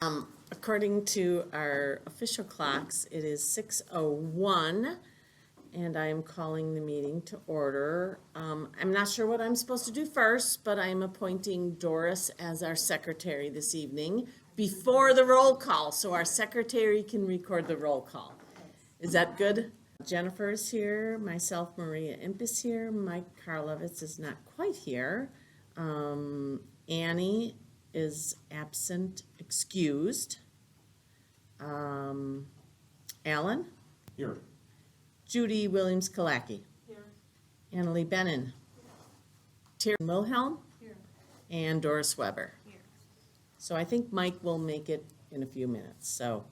According to our official clocks, it is 6:01, and I am calling the meeting to order. I'm not sure what I'm supposed to do first, but I'm appointing Doris as our secretary this evening before the roll call, so our secretary can record the roll call. Is that good? Jennifer's here, myself, Maria Imp is here, Mike Karlovitz is not quite here. Annie is absent, excused. Alan? Here. Judy Williams-Kalaki. Here. Annalee Bennon. Terry Wilhelm. Here. And Doris Weber. Here. So I think Mike will make it in a few minutes, so.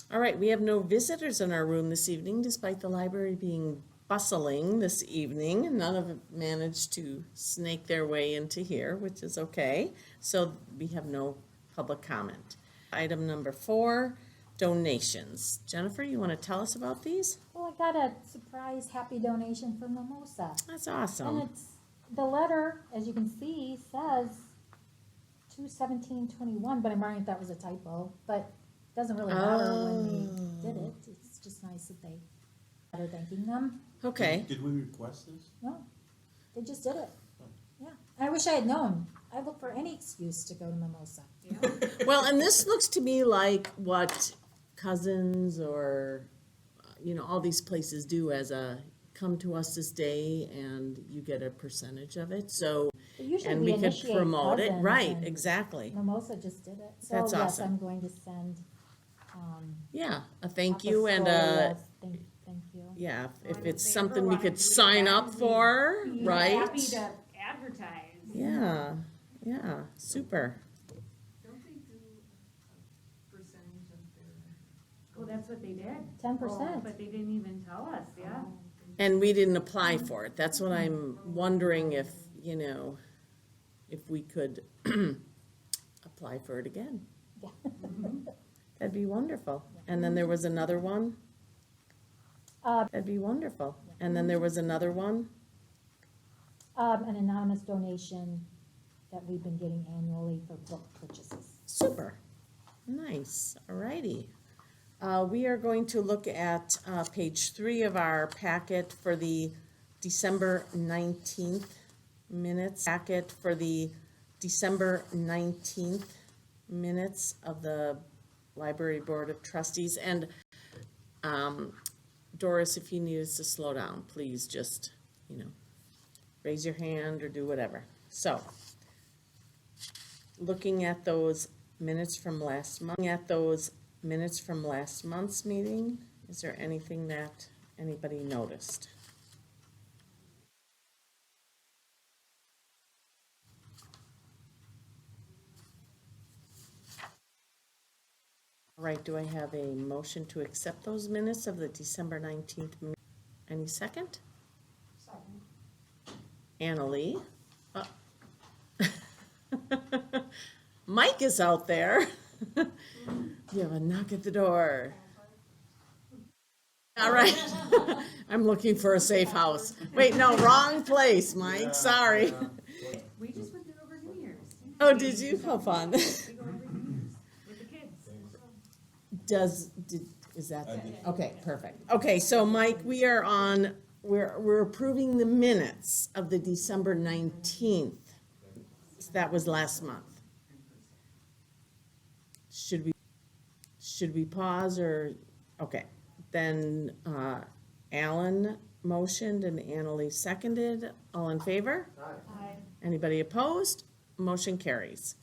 All right, we have no visitors in our room this evening, despite the library being bustling this evening. None of them managed to snake their way into here, which is okay. So we have no public comment. Item number 4, donations. Jennifer, you want to tell us about these? Well, I got a surprise happy donation from Mimosa. That's And awesome. it's, the letter, as you can see, says 2/17/21, but I'm wondering if that was a typo, but it doesn't really matter when they did it. It's just nice that they're thanking them. Okay, Did we request this? No, they just did it. Yeah, I wish I had known. I look for any excuse to go to Mimosa. well, and this looks to me like what Cousins or, all these places do as a, come to us this day and you get a percentage of it, so. But usually And we we could initiate promote it, Cousins right, and exactly. Mimosa just did it. So That's yes, awesome. I'm going to send, Yeah, a thank you and yes, thank you. yeah, if Well, it's if they something ever we wanna could do it sign again, up for, Be right? Happy to advertise. Yeah, yeah, super. Don't they do a percentage of their? Well, that's what they did. 10%. But they didn't even tell us, yeah. And we didn't apply for it. That's what I'm wondering if we could apply for it again. Yeah. That'd be wonderful. And then there was another one. That'd be wonderful. And then there was another one. An anonymous donation that we've been getting annually for book purchases. Super. Nice. All righty. We are going to look at page 3 of our packet for the December 19th minutes. Packet for the December 19th minutes of the Library Board of Trustees. And Doris, if you need us to slow down, please just, raise your hand or do whatever. So, looking at those minutes from last month's meeting, is there anything that anybody noticed? All right, do I have a motion to accept those minutes of the December 19th? Any second? Second. Annalee? Mike is out there. You have a knock at the door. All right. I'm looking for a safe house. Wait, no, wrong place, Mike, sorry. We just went there over New Year's. Oh, did you? How fun. We go over New Year's with the kids. Is that, I did. okay, perfect. Okay, so Mike, we're approving the minutes of the December 19th. That was last month. Should we pause or, okay, then, Alan motioned and Annalee seconded. All in favor? Aye. Anybody opposed? Motion carries.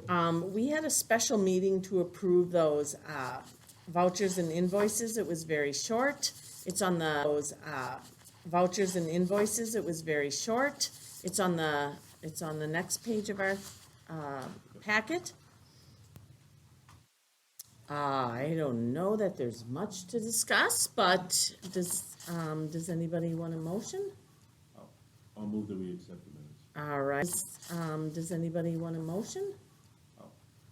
We had a special meeting to approve those vouchers and invoices. It was very short. It's on those vouchers and invoices. It was very short. It's on the next page of our packet. I don't know that there's much to discuss, but does anybody want a motion? I'll move that we accept the minutes. All right, does anybody want a motion?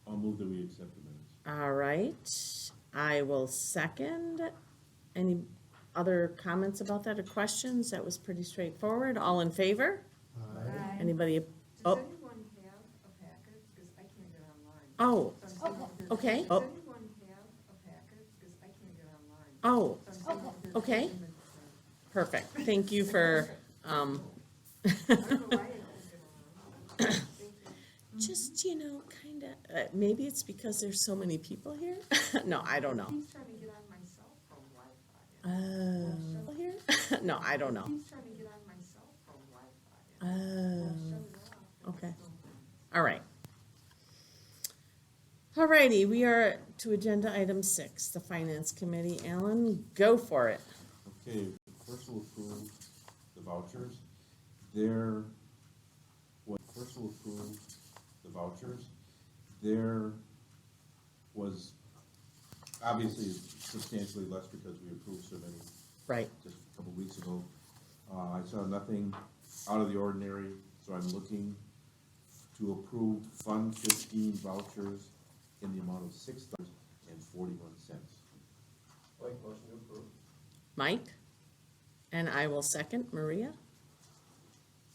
I'll move that we accept the minutes. All right, I will second. Any other comments about that or questions? That was pretty straightforward. All in favor? Aye. Anybody? Does Oh, anyone have a packet? Because I can't get online. Oh, So I'm seeing if there's- okay. Does Oh. anyone have a packet? Because I can't get online. oh, So I'm seeing if there's okay. agreement, perfect. Thank you for, I don't know why I don't get online. Thank you. just, kind of, maybe it's because there's so many people here? No, I don't know. He's trying to get on my cell phone Wi-Fi. Here? No, I don't know. He's trying to get on my cell phone Wi-Fi. Oh, Shut it off. okay. All right. Alrighty, we are to agenda item 6, the Finance Committee. Alan, go for it. Okay, first we'll approve the vouchers. First we'll approve the vouchers. There was obviously substantially less because we approved so many Right. just a couple weeks ago. I saw nothing out of the ordinary, so I'm looking to approve Fund 15 vouchers in the amount of $6.41. Like motion to approve. Mike? And I will second. Maria?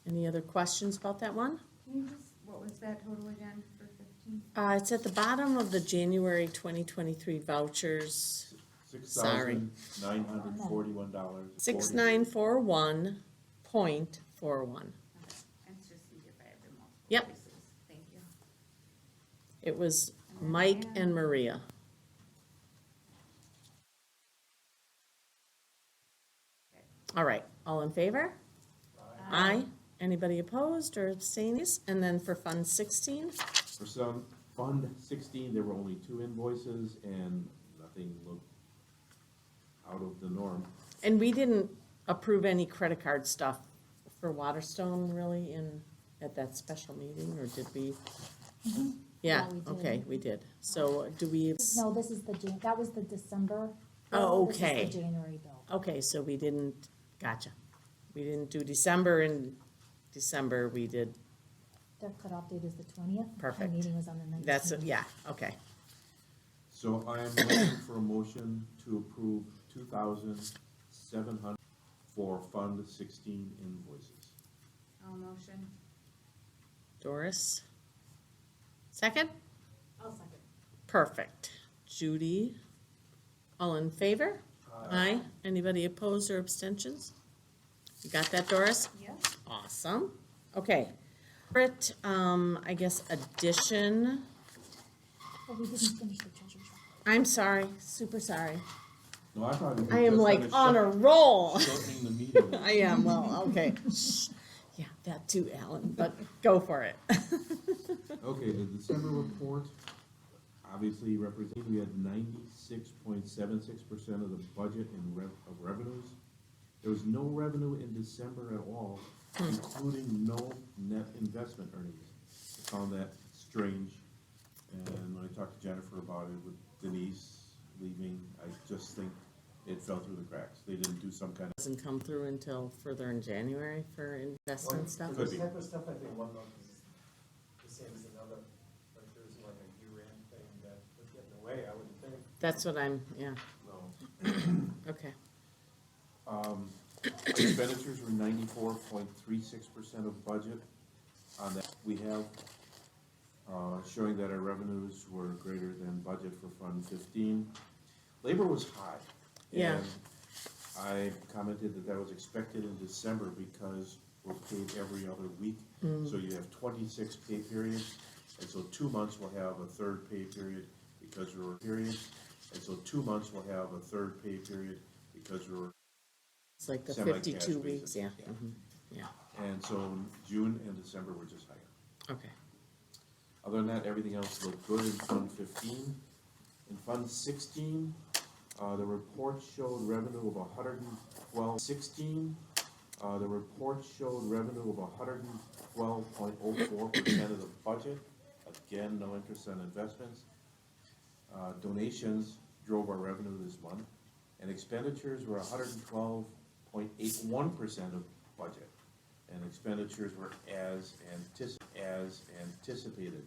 Any other questions about that one? Can you just, what was that total again for 15? It's at the bottom of the January 2023 vouchers, Sorry. $6,941. 6941.41. It's just easier if I have them multiple Yep. places. Thank you. It was Mike and Maria. All right, all in favor? Aye. Anybody opposed or abstaining? And then for Fund 16? For some, Fund 16, there were only 2 invoices and nothing looked out of the norm. And we didn't approve any credit card stuff for Waterstone really at that special meeting, or did we? Yeah, Yeah, we did. okay, we did. So do we, No, this is that was the December. Oh, bill. This is okay. the January bill. okay, so we didn't, gotcha. We didn't do December. In December, we did, Their cutoff date is the 20th. Perfect. Our meeting was on the 19th. that's, yeah, okay. So I am looking for a motion to approve 2,700 for Fund 16 invoices. All motion. Doris? Second? I'll second. Perfect. Judy? All in favor? Aye. Anybody opposed or abstentions? You got that, Doris? Yep. Awesome. Okay. Corporate, I guess addition. Oh, we didn't finish the treasurer's report. I'm sorry, super sorry. No, I thought we were I am just like finished on a roll. shortening the meeting. I am, well, okay. Shh. Yeah, that too, Alan, but go for it. Okay, the December report obviously representing, we had 96.76% of the budget of revenues. There was no revenue in December at all, including no net investment earnings. I found that strange, and when I talked to Jennifer about it with Denise leaving, I just think it fell through the cracks. They didn't do some kind of, Doesn't come through until further in January for investment stuff. Could This be. type of stuff, I think one month is the same as another, like there's like a year-end thing that would get in the way, I wouldn't think. That's what I'm, yeah, no. okay. Expenditures were 94.36% of budget. On that, we have, showing that our revenues were greater than budget for Fund 15. Labor was high. Yeah. And I commented that was expected in December because we're paid every other week. So you have 26 pay periods, and so 2 months will have a third pay period because we're periods. And so 2 months will have a third pay period because we're It's like the Semi-cash 52 weeks, basis, yeah. yeah. Mhm. Yeah, And so June and December were just higher. okay. Other than that, everything else looked good in Fund 15. In Fund 16, the report showed revenue of 112.16. The report showed revenue of 112.04% of the budget. Again, no interest on investments. Donations drove our revenue this month, and expenditures were 112.81% of budget. And expenditures were as anticipated.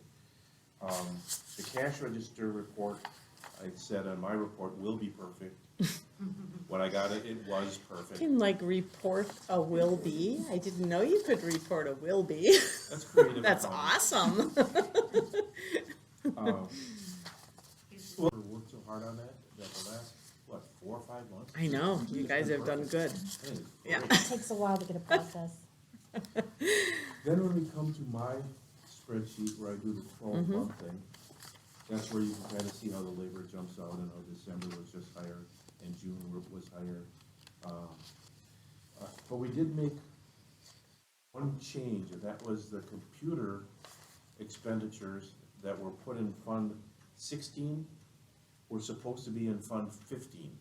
The cash register report, I said on my report, will be perfect. When I got it, it was perfect. Can like report a will be? I didn't know you could report a will be. That's creative. That's accounting. awesome. Well, we worked so hard on that the last, 4 or 5 months? I know, you guys have done good. I think it's Yeah. great. It takes a while to get a process. Then when we come to my spreadsheet where I do the 12-month thing, that's where you can kind of see how the labor jumps out and how December was just higher and June was higher. But we did make one change, and that was the computer expenditures that were put in Fund 16 were supposed to be in Fund 15.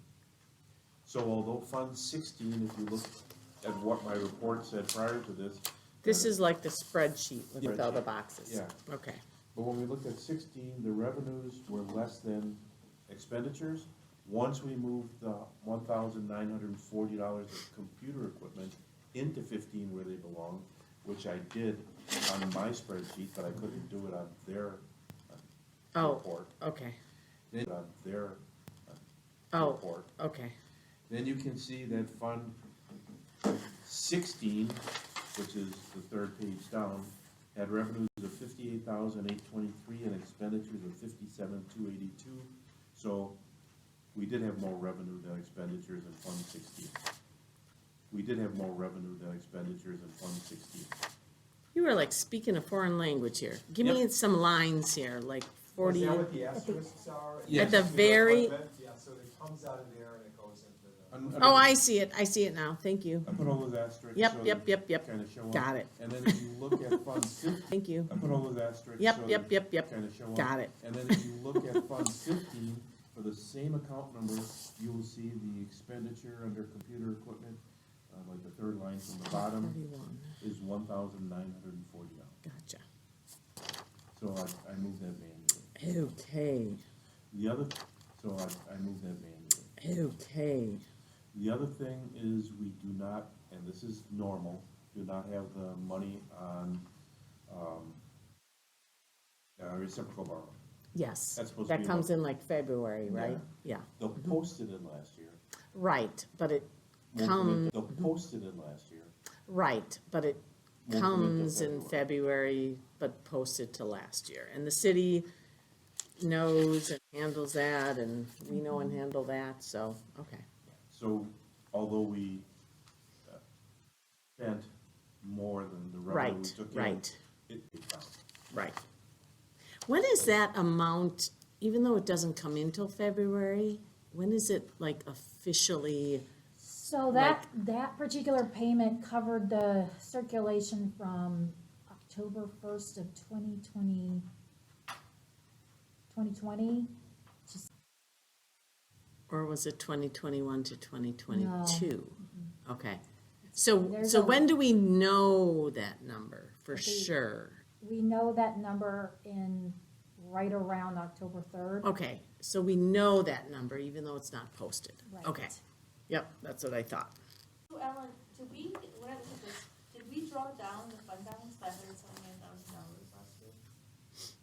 So although Fund 16, if you look at what my report said prior to this. This is like the spreadsheet with all the Spreadsheet. boxes. Yeah. Okay. But when we looked at 16, the revenues were less than expenditures. Once we moved the $1,940 of computer equipment into 15 where they belong, which I did on my spreadsheet, but I couldn't do it on their Oh, report. okay. Then on their Oh, report. okay. Then you can see that Fund 16, which is the third page down, had revenues of $58,823 and expenditures of $57,282. So we did have more revenue than expenditures in Fund 16. We did have more revenue than expenditures in Fund 16. You were like speaking a foreign language here. Give me Yep. some lines here, like 40. Is that what the asterisks are? Yes. At the very- Yeah, so it comes out of there and it goes into the. Oh, I see it. I see it now. Thank you. I put all those asterisks. Yep, so yep, they yep, yep. Kind of show up. Got it. And then if you look at Fund 15, Thank you. I put all those asterisks. Yep, so yep, they yep, yep. Kind of show up. Got it. And then if you look at Fund 15, for the same account number, you will see the expenditure under computer equipment, like the third line from the bottom, 41. is $1,940. Gotcha. So I moved that manually. Okay. The other, so I moved that manually. Okay. The other thing is we do not, and this is normal, do not have the money on, reciprocal borrowing. Yes. That's supposed to That be comes about- in like February, right? Yeah. They'll post it in last year. Right, but it Won't comes, commit- They'll post it in last year. right, but it Won't commit till comes in February. February, but posted to last year. And the city knows and handles that, and we know and handle that, so, okay. So although we spent more than the revenue we Right, took in. right. It counts. Right. When is that amount, even though it doesn't come in till February, when is it like officially? So that particular payment covered the circulation from October 1st of 2020 Or was it 2021 to 2022? Okay. So, There's so a- when do we know that number for Okay. sure? We know that number in right around October 3rd. Okay, so we know that number even though it's not posted? Right. Okay. Yep, that's what I thought. So Ellen, did we, when I look at this, did we draw down the fund balance by $179,000 last year?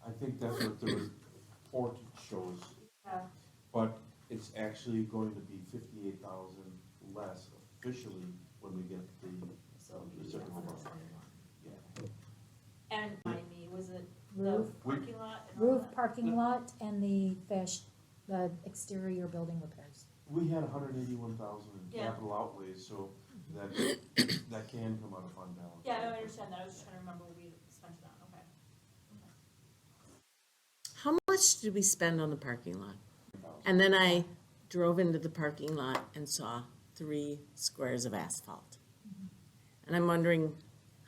I think that's what the report shows, Yeah. but it's actually going to be 58,000 less officially when we get the reciprocal borrowing. Yeah. And remind me, was it the Roof. parking lot and all Roof, that? parking lot, and the exterior building repairs. We had 181,000 in Yeah. capital outlays, so that, that can come out of fund balance. Yeah, no, I understand that, I was just trying to remember what we spent it on, okay. How much did we spend on the parking lot? And then I drove into the parking lot and saw 3 squares of asphalt. And I'm wondering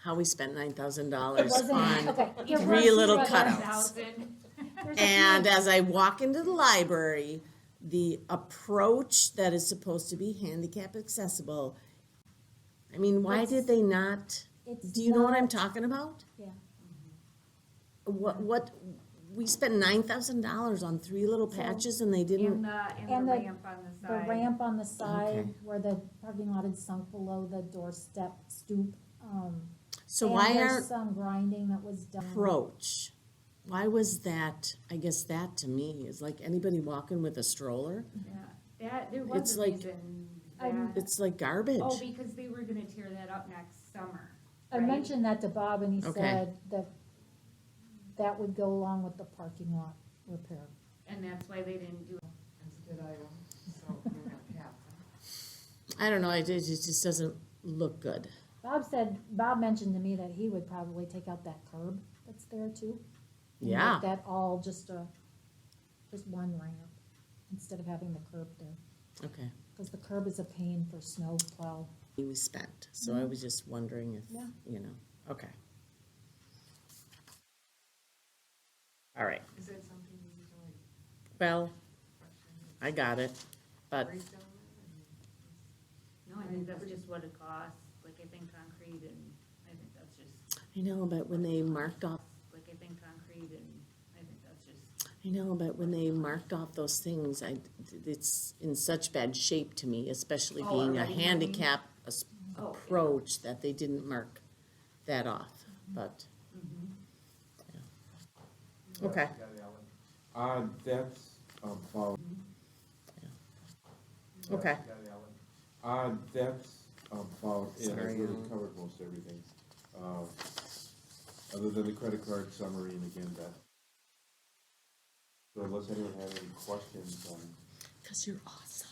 how we spent $9,000 It wasn't, on, okay. there were three a little few other- cutouts. there's a few- And as I walk into the library, the approach that is supposed to be handicap accessible, I mean, why did they not? It's Do you know what I'm not- talking about? Yeah. What, we spent $9,000 on 3 little patches and they And didn't, the And the- ramp on the The side. ramp on the side Okay. where the parking lot had sunk below the doorstep stoop. so and why there's aren't some grinding that was done. approach? Why was that, I guess that to me is like anybody walking with a stroller. Yeah, that, there It's was a like- reason I'm- that, It's like garbage. oh, because they were gonna tear that up next summer. I right? mentioned that to Bob and he Okay. said that that would go along with the parking lot. repair. And that's why they didn't do it. It's a good item, so we're gonna pass. I don't know, it just doesn't look good. Bob mentioned to me that he would probably take out that curb that's there too. And make Yeah. that all just one ramp, instead of having the curb there, Okay, because the curb is a pain for snow plow. we spent, so I was just wondering if, Yeah. you know, okay. All right, Is that something you need to like well, question, I got it, but, breakdown? No, I think that's just what it costs, like I think concrete and, I think that's just, I know, but when they marked off, like I think concrete and, I think that's just, I know, but when they marked off those things, it's in such bad shape to me, especially Oh, being a already, handicap Oh, yeah. approach, that they didn't mark that off, but, What Okay. else you got, Alan? That's about, What Okay. else you got, Alan? that's about it. Sorry, I've really Alan. covered most everything. Other than the credit card summary, and again, that. So unless anyone had any questions on cause you're awesome,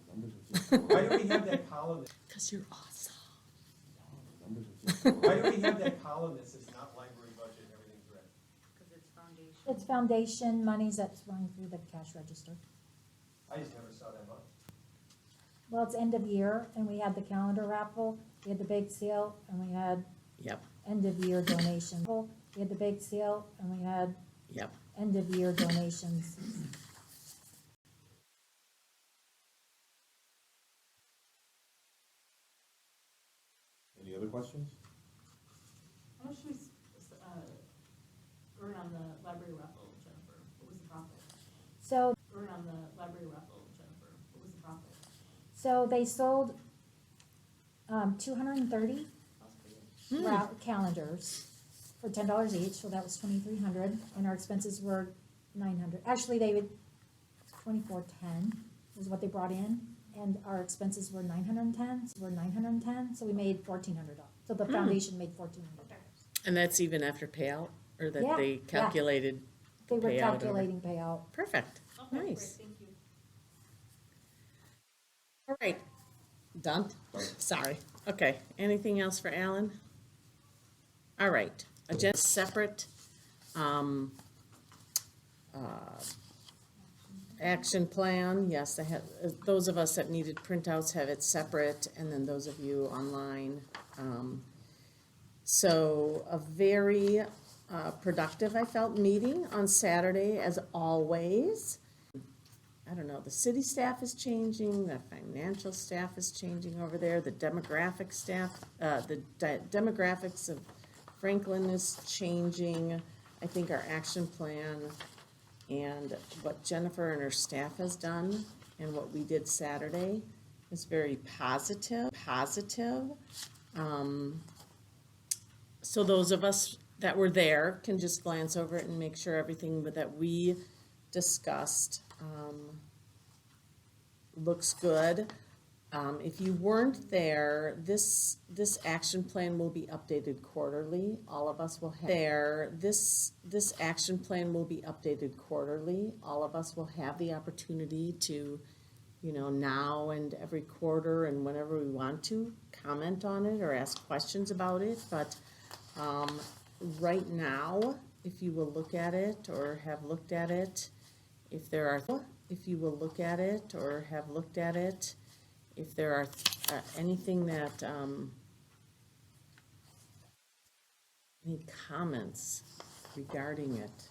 numbers are just. Why do we have that column, cause you're awesome. Numbers are just. why do we have that column that says not library budget and everything's red? cause it's foundation. It's foundation monies that's running through the cash register. I just never saw that much. Well, it's end of year, and we had the calendar raffle, we had the bake sale, and we had Yep, end of year donation. We had the bake sale, and we had yep. end of year donations. Any other questions? How much should we, earn on the library raffle, Jennifer? What was the profit? So, Earn on the library raffle, Jennifer? What was the profit? so they sold, 230 That's pretty good. calendars for $10 each, so that was 2,300, and our expenses were 900. Actually, they would, 2,410 is what they brought in, and our expenses were 910, so we made $1,400. So the foundation made $1,400. And that's even after payout, or that Yeah, they yeah. calculated? They were Payout over. calculating payout. Perfect, Okay, great, nice. thank you. All right, done? Sorry, okay, anything else for Alan? All right, agenda separate, action plan, yes, I have, those of us that needed printouts have it separate, and then those of you online. So a very productive, I felt, meeting on Saturday, as always. I don't know, the city staff is changing, the financial staff is changing over there, the demographic staff, demographics of Franklin is changing. I think our action plan and what Jennifer and her staff has done and what we did Saturday is very positive. So those of us that were there can just glance over it and make sure everything that we discussed looks good. If you weren't there, this action plan will be updated quarterly. All of us will have this action plan will be updated quarterly. All of us will have the opportunity to, now and every quarter and whenever we want to, comment on it or ask questions about it. But right now, if you will look at it or have looked at it, if there are anything that, any comments regarding it?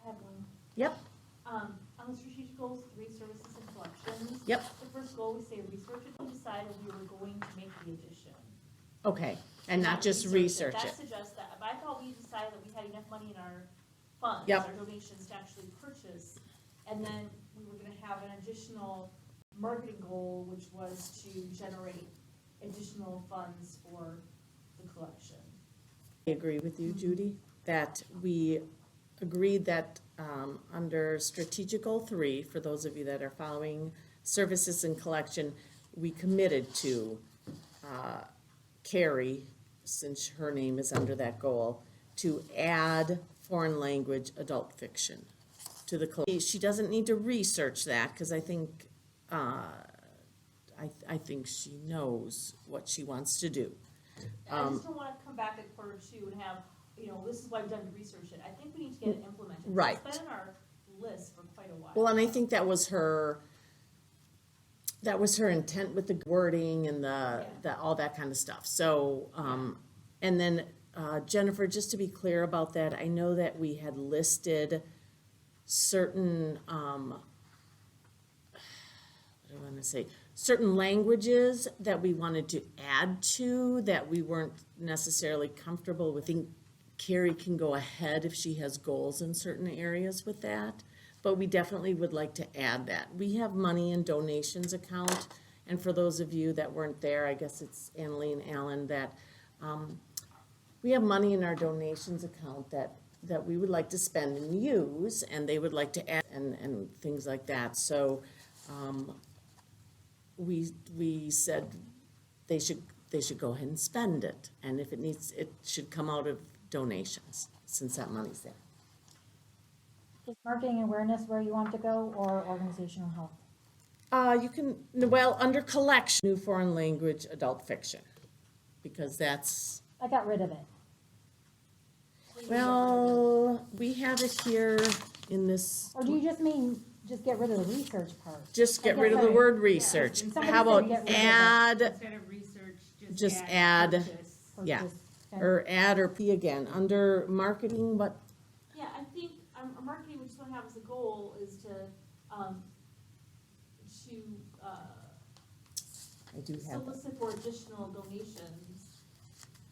I have one. Yep, On the strategic goals, 3 services and collections. Yep. The first goal, we say research it, we decided we were going to make the addition. okay, and not just research That it. suggests that, but I thought we decided that we had enough money in our funds, Yep. our donations to actually purchase. And then we were gonna have an additional marketing goal, which was to generate additional funds for the collection. I agree with you, Judy, that we agreed that under strategic goal 3, for those of you that are following services and collection, we committed to Carrie, since her name is under that goal, to add foreign language adult fiction to the, she doesn't need to research that, because I think, I think she knows what she wants to do. I just don't wanna come back at quarter two and have, you know, this is why I've done to research it. I think we need to get it implemented. Right. It's been on our list for quite a while. Well, and I think that was her intent with the wording and all that kind of stuff. So, and then, Jennifer, just to be clear about that, I know that we had listed certain, what do I wanna say? Certain languages that we wanted to add to that we weren't necessarily comfortable with. I think Carrie can go ahead if she has goals in certain areas with that, but we definitely would like to add that. We have money in donations account, and for those of you that weren't there, I guess it's Annalee and Alan, that, we have money in our donations account that we would like to spend and use, and they would like to add, and things like that. So, we said they should go ahead and spend it, and if it should come out of donations, since that money's there. Is marketing awareness where you want to go, or organizational health? You can, well, under collection, new foreign language adult fiction, because that's, I got rid of it. well, we have it here in this, Or do you just mean, just get rid of the research part? just get rid of the word research. Somebody How said about get rid of it. add, Instead of research, Just add- purchase. Or Yeah. just- or add or P again, under marketing, but, Yeah, I think, our marketing, we just wanna have as a goal is to, I do have that. solicit for additional donations,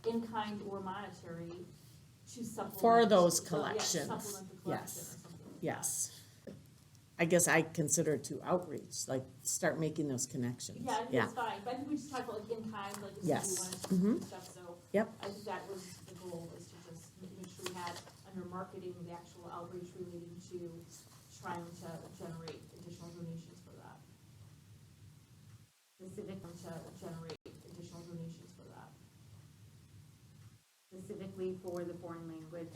in kind or monetary, to supplement. For those yeah, collections, supplement the collection yes. or something like that. Yes. I guess I consider it to outreach, like, start making those connections. Yeah, I think it's fine, but I think we just talked about like in kind, like if Yes. you wanted to Mhm. do stuff, so. Yep. I think that was the goal, is to just make sure we had under marketing, the actual outreach relating to trying to generate additional donations for that. Specifically to generate additional donations for that. Specifically for the foreign language.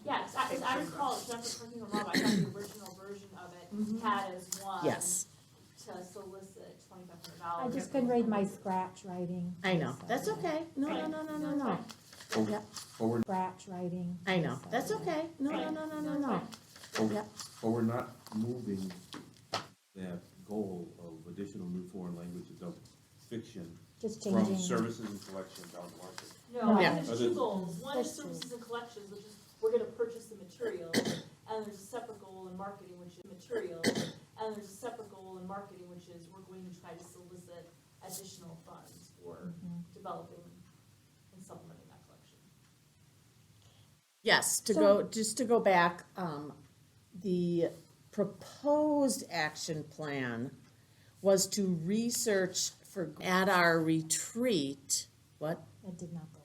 Yes, as I recall, Jennifer, correct me if I'm wrong, I thought the original version of it had as one. Yes, To solicit $2,500. I just couldn't read my scratch writing. I know, Sorry. that's okay, no, no. But Yep. but we're, Scratch writing. I know, Sorry. that's okay, no. Yep. but we're not moving that goal of additional new foreign language adult fiction Just from changing. services and collection down to market. No, Yeah. there's two goals. One is There's two. services and collections, which is we're gonna purchase the material, and there's a separate goal in marketing, which is material, and there's a separate goal in marketing, which is we're going to try to solicit additional funds for developing and supplementing that collection. Yes, So- just to go back, the proposed action plan was to research at our retreat, what? That did not go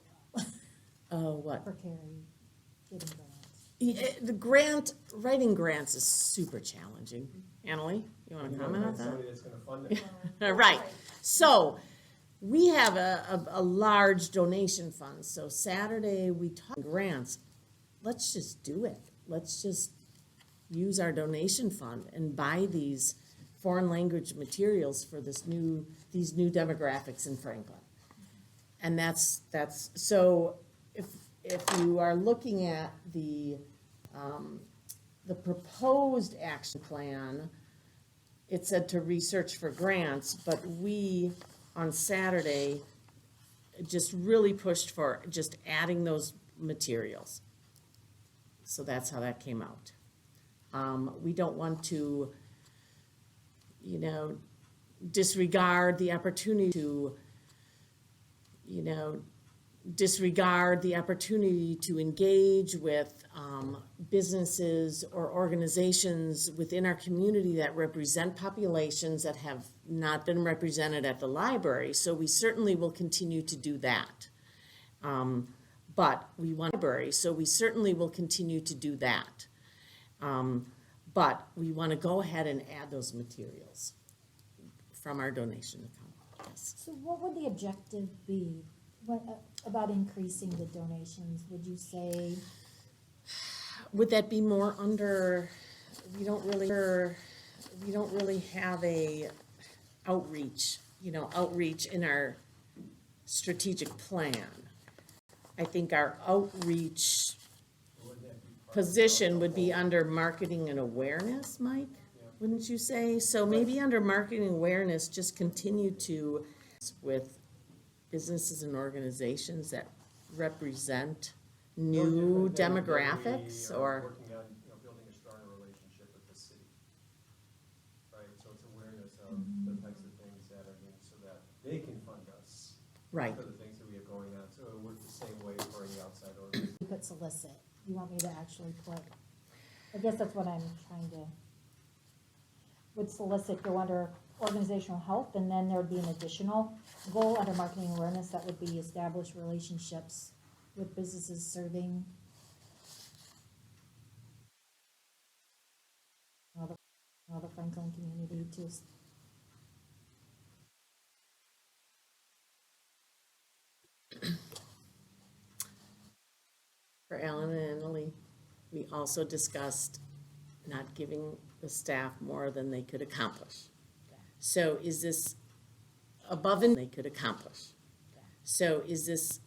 well What? for Carrie getting grants. The writing grants is super challenging. Annalee, you wanna comment on that? Somebody that's gonna fund it. Right, so, we have a large donation fund, so Saturday we talked grants. Let's just do it. Let's just use our donation fund and buy these foreign language materials for these new demographics in Franklin. And that's, so if you are looking at the proposed action plan, it said to research for grants, but we, on Saturday, just really pushed for just adding those materials. So that's how that came out. We don't want to, disregard the opportunity to, engage with businesses or organizations within our community that represent populations that have not been represented at the library. So we certainly will continue to do that. But we want library, so we certainly will continue to do that. But we want to go ahead and add those materials from our donation account, yes. So what would the objective be about increasing the donations? Would you say, would that be more under, we don't really have a outreach, outreach in our strategic plan. I think our outreach Wouldn't that be part of position the would be whole- under marketing and awareness, Mike? Yeah. Wouldn't you say? So maybe under marketing awareness, just continue to with businesses and organizations that represent No new different than that we demographics are or, working on, building a stronger relationship with the city. Right, so it's awareness of the types of things that are being, so that they can fund us right. for the things that we have going on. So it works the same way for any outside organization. You put solicit, you want me to actually put, I guess that's what I'm trying to, would solicit go under organizational health, and then there would be an additional goal under marketing awareness that would be establish relationships with businesses serving all the Franklin community to For Alan and Annalee, we also discussed not giving the staff more than they could accomplish. So is this above and they could accomplish? So is this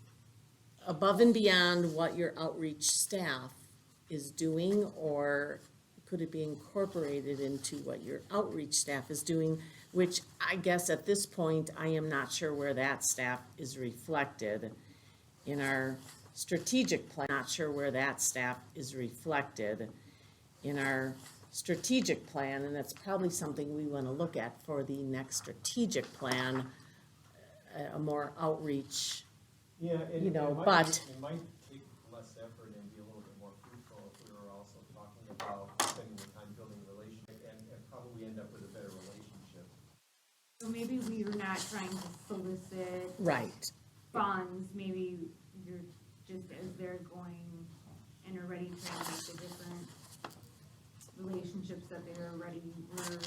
above and beyond what your outreach staff is doing, or could it be incorporated into what your outreach staff is doing? Which I guess at this point, I am not sure where that staff is reflected in our strategic plan. Not sure where that staff is reflected in our strategic plan, and that's probably something we want to look at for the next strategic plan, a more outreach. Yeah, and You know, it might but- be- it might take less effort and be a little bit more fruitful if we were also talking about spending the time building a relationship and probably end up with a better relationship. So maybe we are not trying to solicit Right. funds, maybe you're just as they're going and are ready to make the different relationships that they already were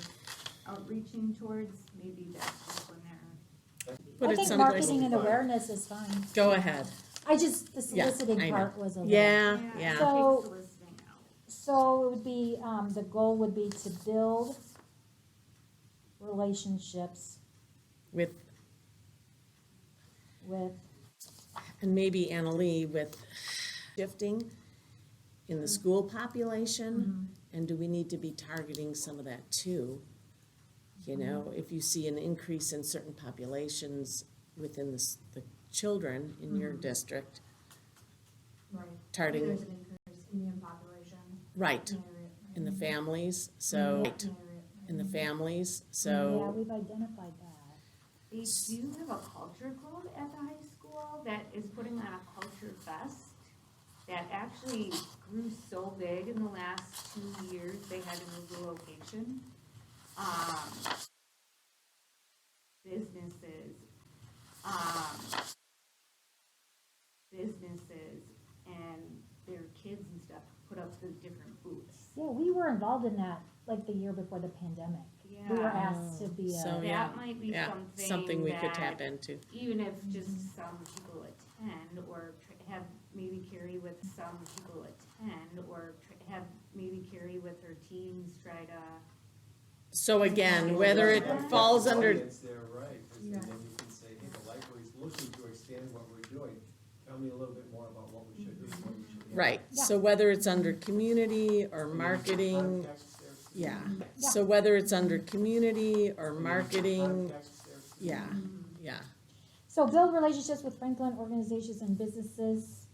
outreaching towards, maybe that's just when they're. Put I it think someplace. marketing and awareness is fine. Go ahead. I just, the Yeah, soliciting I know. part was a little. Yeah, Take yeah. So- soliciting out. So it would be, the goal would be to build relationships With, with, and maybe Annalee with shifting in the school population, and do we need to be targeting some of that too? You know, if you see an increase in certain populations within the children in your district, Right. targeting, There's an increased Indian population. right, in the area, right? in the families, so, In the area, in the right. families, yeah, so, we've identified that. They do have a culture club at the high school that is putting on a culture fest that actually grew so big in the last 2 years, they had to move the location. Businesses and their kids and stuff put up the different booths. Yeah, we were involved in that, like, the year before the pandemic. We were Yeah, asked to be So, a, yeah, that might be yeah, something we could tap that into. even if just some people attend, or have maybe Carrie with some people attend, or have maybe Carrie with her teams try to. So again, whether it falls under, Audience there, right, 'cause Yeah. then you can say, hey, the library's looking to expand what we're doing. Tell me a little bit more about what we should do, what we should do. right, so whether it's under community or marketing, Context there, too. yeah. Yeah. So whether it's under community or marketing, Context there, too. yeah, yeah. so build relationships with Franklin organizations and businesses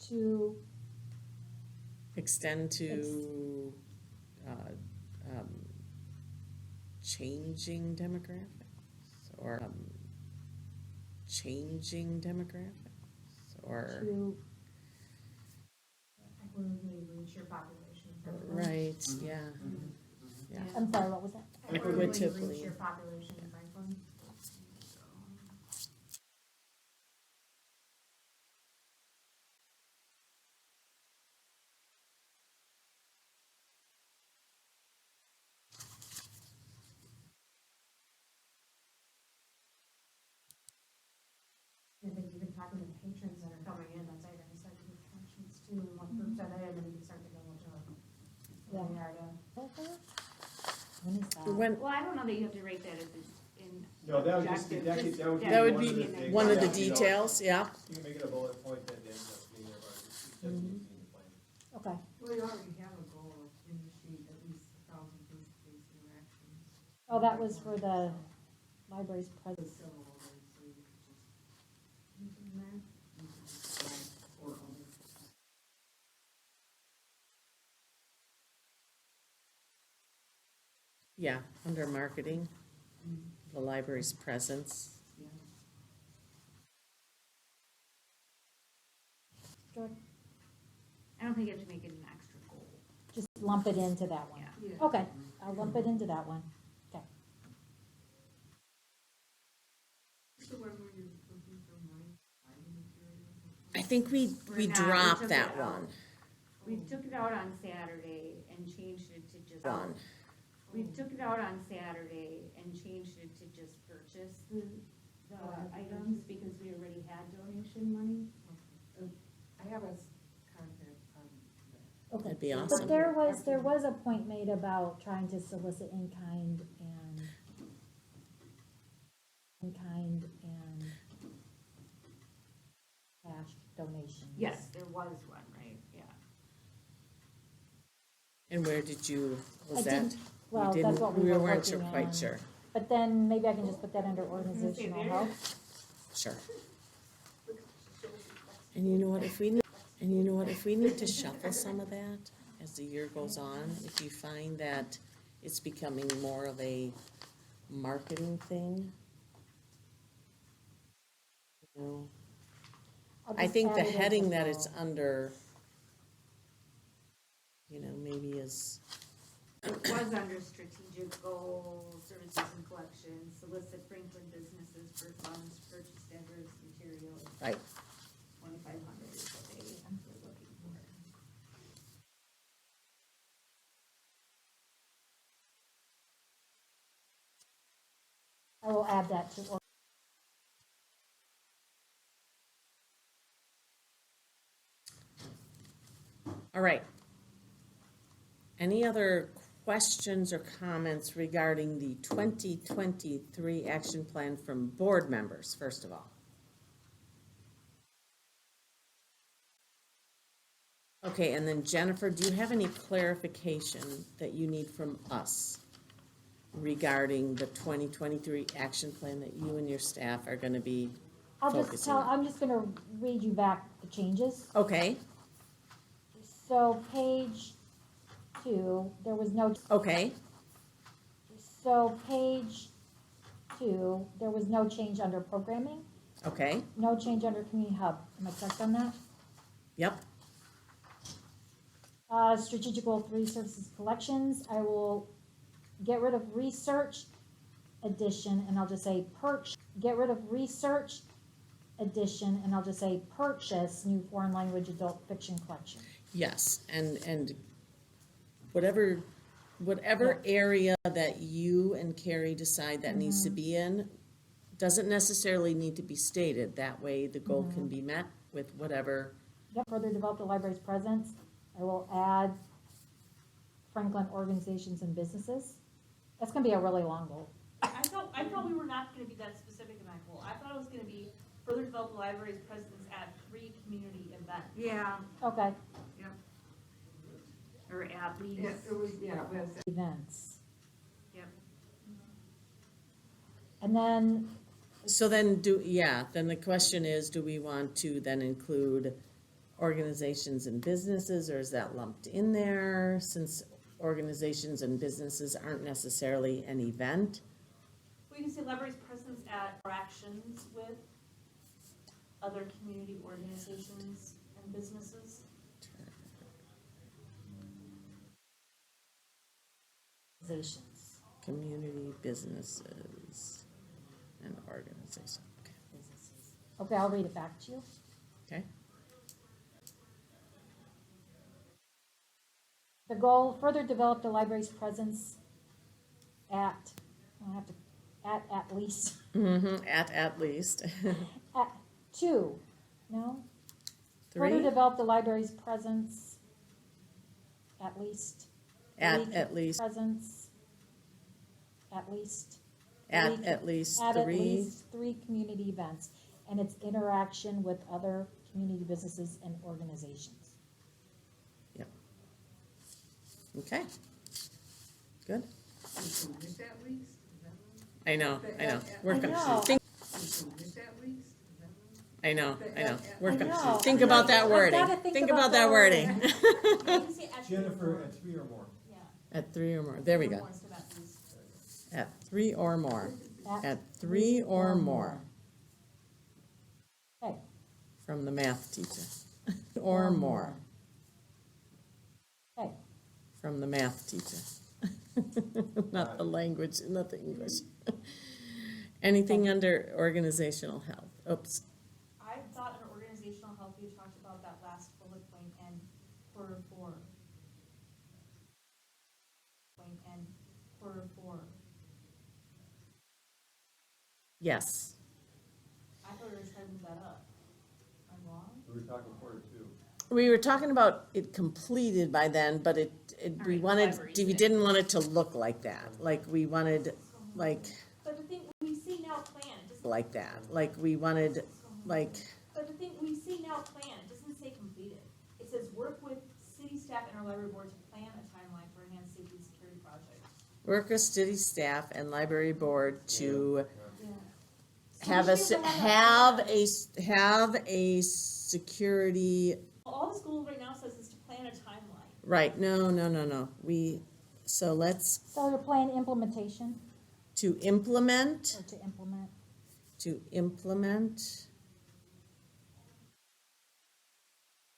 to, Extend to, changing demographics, or, changing demographics, or, to, Equitably reach your population. right, yeah, yeah. I'm sorry, what was that? Equitably. Reach your population in Franklin. I think even talking to the patrons that are coming in, that's items like with functions too, and what groups are they When, Well, I don't know that you have to rate that as in. No, that would just be, objective, that would be. that would one be of the things one of the that, you know, details, yeah. You can make it a bullet point that ends up being there, but it's just easy in the plan. Okay, Well, you already have a goal of initiate at least 1,000 face-to-face interactions. oh, that was for the library's president. With several others, so you could just, you could just add or other. Yeah, under marketing, the library's presence. Yeah. George, I don't think you have to make it an extra goal. just lump it into that one. Yeah. Yeah. Okay, I'll lump it into that one. Okay. So when were you looking for money, finding materials? I think we We're not, we dropped took that it out. one. We took it out on Saturday and changed it to just. One. We took it out on Saturday and changed it to just purchase the items because we already had donation money. I have a contact on that. Okay. That'd be But awesome. there was a point made about trying to solicit in-kind and cash donations. Yes, there was one, right, yeah. And where did you, I was that? didn't- Well, You that's didn't- what we were weren't working quite on. sure. But then maybe I can just put that under organizational there- help. Sure. And you know what, if we, need to shuffle some of that as the year goes on, if you find that it's becoming more of a marketing thing, you know, I'll I just think the add it as heading a that it's goal. under, you know, maybe is, It was under strategic goals, services and collections, solicit Franklin businesses for funds, purchase diverse materials. right, 2,500 is what they were looking for. I will add that to, all right. Any other questions or comments regarding the 2023 action plan from board members, first of all? Okay, and then Jennifer, do you have any clarification that you need from us regarding the 2023 action plan that you and your staff are gonna be I'll just focusing tell, on? I'm just gonna read you back the changes. Okay, So page 2, there was no, okay, so page 2, there was no change under programming, okay, no change under community hub. Am I correct on that? yep, Strategic goal 3, services collections, I will get rid of research edition, and I'll just say get rid of research edition, and I'll just say purchase new foreign language adult fiction collection. yes, and whatever area that you and Carrie decide that needs to be in, doesn't necessarily need to be stated, that way the goal can be met with whatever, Yep, further develop the library's presence, I will add Franklin organizations and businesses. That's gonna be a really long goal. I thought we were not gonna be that specific in that goal. I thought it was gonna be further develop the library's presence at 3 community events. Yeah, Okay, or at least. Yeah, it was, yeah, it was. events. Yep. And then, so then then the question is, do we want to then include organizations and businesses, or is that lumped in there, since organizations and businesses aren't necessarily an event? We can say library's presence at interactions with other community organizations and businesses. organizations. Community, businesses, and organizations, okay. Okay, I'll read it back to you. Okay, The goal, further develop the library's presence at, I have to, at least, at least, at 2, no? Further 3, develop the library's presence, at least. at least, Presence at least. At three- at least At three, least 3 community events, and it's interaction with other community businesses and organizations. okay. Good, Is that least? Is that right? I know, we're I gonna, know. think, Is that least? Is that right? we're I gonna, know. think about that I've wording, gotta think about that wording. You can say at three or Jennifer, more. at 3 or more. Yeah. At 3 or more, there we Three or go, more instead of at least. at 3 or more, at 3 or more, Okay. from the math teacher, or more, Okay, from the math teacher. Not the language, not the English. Anything under organizational health, oops, I thought in organizational health, we talked about that last bullet point and quarter four. Point and quarter four. yes, I thought we were trying to move that up. Am I wrong? We were talking quarter 2. we were talking about it completed by then, but we Alright, wanted, library we thing. didn't want it to look like that, like we wanted, like, But the thing, when we say now plan, it doesn't. like that, like we wanted, like, But the thing, when we say now plan, it doesn't say completed. It says work with city staff and our library board to plan a timeline for enhanced safety and security projects. work with city staff and library board to Yeah. have a, have a security, All the school right now says is to plan a timeline. right, no, so let's, so to plan implementation, to implement, or to implement,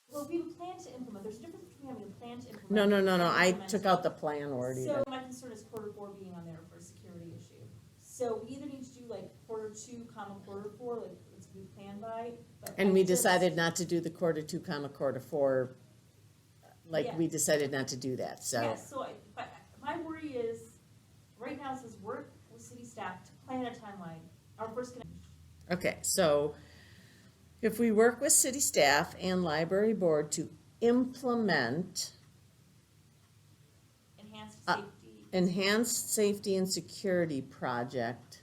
Well, if we plan to implement, there's a difference between having a plan to implement. no, and I implement. took out the plan word even. So my concern is quarter four being on there for a security issue. So we either need to do like quarter two, comma, quarter four, like it's we plan by, but. And I we just- decided not to do the quarter 2, comma, quarter 4, like, we Yes. decided not to do that, so. Yes, so but my worry is, right now it says work with city staff to plan a timeline. Our first connection. Okay, so if we work with city staff and library board to implement Enhanced Uh, safety enhanced safety and security project,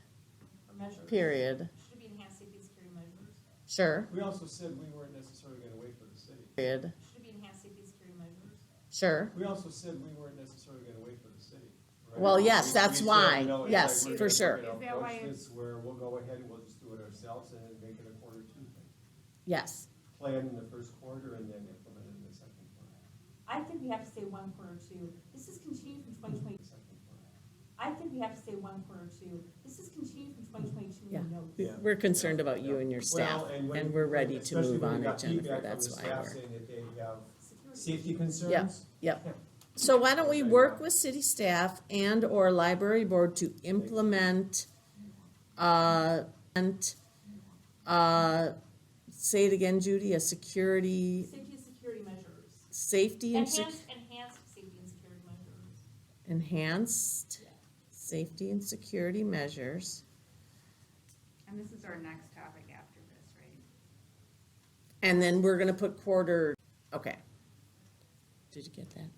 or measures. period, Should it be enhanced safety and security measures? sure, We also said we weren't necessarily gonna wait for the city. period, Should it be enhanced safety and security measures? sure. We also said we weren't necessarily gonna wait for the city. right? Well, yes, We- that's we said, why. you know, it's Yes, like we're for gonna- sure. we're gonna Is that why approach it's- this Where we'll go ahead and we'll just do it ourselves and then make it a quarter 2 thing. Yes, Plan in the first quarter and then implement it in the second quarter. I think we have to say one quarter two. This is continued from 2020. Second quarter. I think we have to say one quarter two. This is continued from 2022 Yeah. in the notes. Yeah. we're concerned about you and your staff, Well, when- and we're ready to especially move when we on got it, Jennifer, feedback from that's the why staff we're. saying that they have Security. safety concerns. Yep. So why don't we work with city staff and/or library board to implement, say it again, Judy, a security, Safety and security measures. safety and Enhanced safety and security measures. enhanced Yeah. safety and security measures. And this is our next topic after this, right? And then we're gonna put quarter, okay. Did you get that?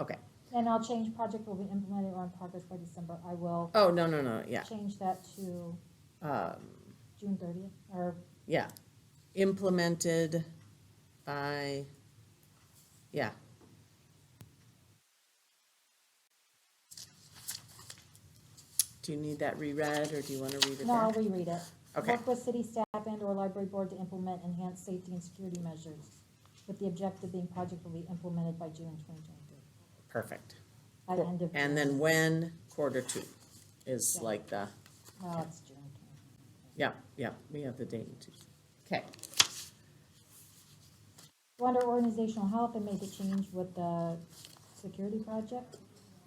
Okay. and I'll change project will be implemented or in progress by December. I will Oh, no, yeah. change that to June 30th, or Yeah. Implemented by, yeah. Do you need that reread, or do you wanna read it no, I'll back? reread it. Okay. Work with city staff and or library board to implement enhanced safety and security measures, with the objective being project will be implemented by June 2023, Perfect. by end of June. And then when, quarter 2 is Yeah. like the, No, it's June 2023. yeah, we have the date in Tuesday. Okay, So under organizational health, I made the change with the security project.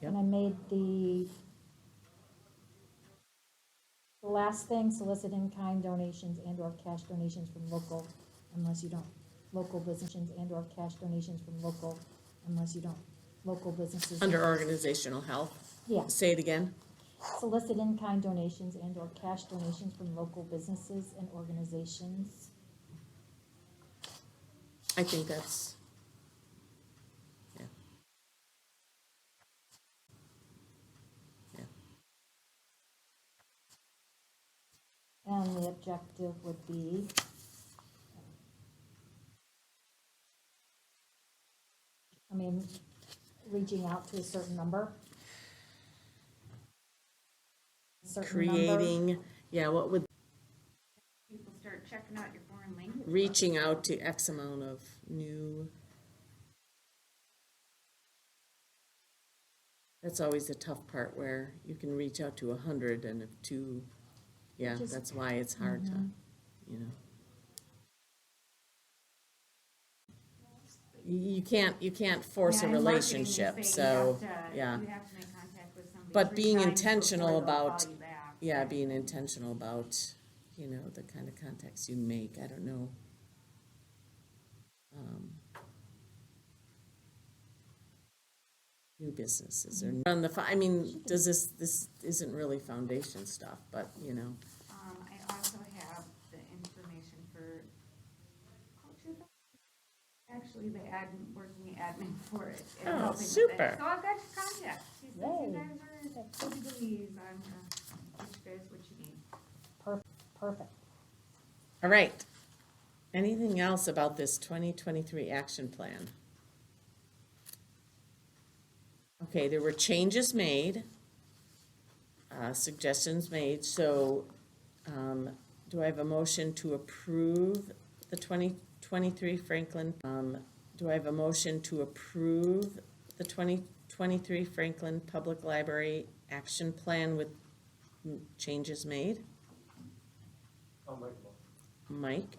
And Yep. I made the last thing, solicit in-kind donations and or cash donations from local, unless you don't, local businesses and or cash donations from local, unless you don't, local businesses. under organizational health, Yeah, say it again. solicit in-kind donations and or cash donations from local businesses and organizations. I think that's, yeah. Yeah. And the objective would be, I mean, reaching out to a certain number. Certain number. Creating, yeah, what would, People start checking out your foreign language. reaching out to X amount of new. That's always the tough part where you can reach out to 100 and if two, yeah, Which is- that's why it's hard to, you know. You can't force a Yeah, in marketing, they relationship, say you so, have to- yeah. You have to make contact with somebody But 3 being times intentional before they'll about- call you back. Yeah, being intentional about, you know, the kind of contacts you make, I don't know. New businesses or run the, I mean, this isn't really foundation stuff, but, you know. I also have the information for, actually, the admin, working admin for it. and Oh, helping with it. super. So I've got your contact. She says Yay. you guys are goody-goodies. I'm gonna get you guys what you need. Perfect. All right. Anything else about this 2023 action plan? Okay, there were changes made, suggestions made, so do I have a motion to approve the 2023 Franklin? Do I have a motion to approve the 2023 Franklin Public Library Action Plan with changes made? I'll make a motion. Mike,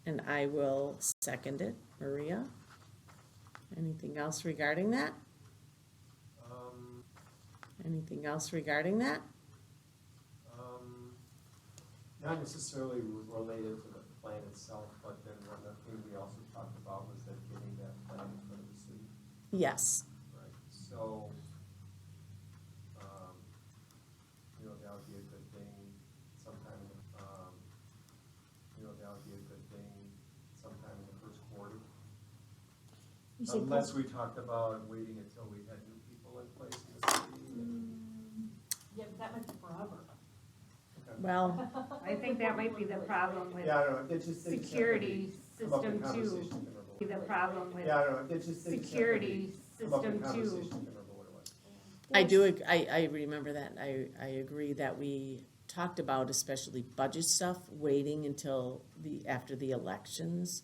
and I will second it. Maria? Anything else regarding that? Anything else regarding that? Not necessarily related to the plan itself, but then one of the things we also talked about was that getting that plan in front of the city, Yes. right? So, you know, that would be a good thing sometime, you know, that would be a good thing sometime in the first quarter. You say Unless we talked about waiting until we had new people in place in the city and. Yeah, but that might be forever. Okay. Well, I think that might be the problem with Yeah, I don't know, it's just. things have to security be- come up in system conversation, two. I can't remember Be what it the was. problem with Yeah, I don't know, it's just. things have to be- security come up in system two. conversation, I can't remember what it was. I do, I remember that. I agree that we talked about, especially budget stuff, waiting until after the elections,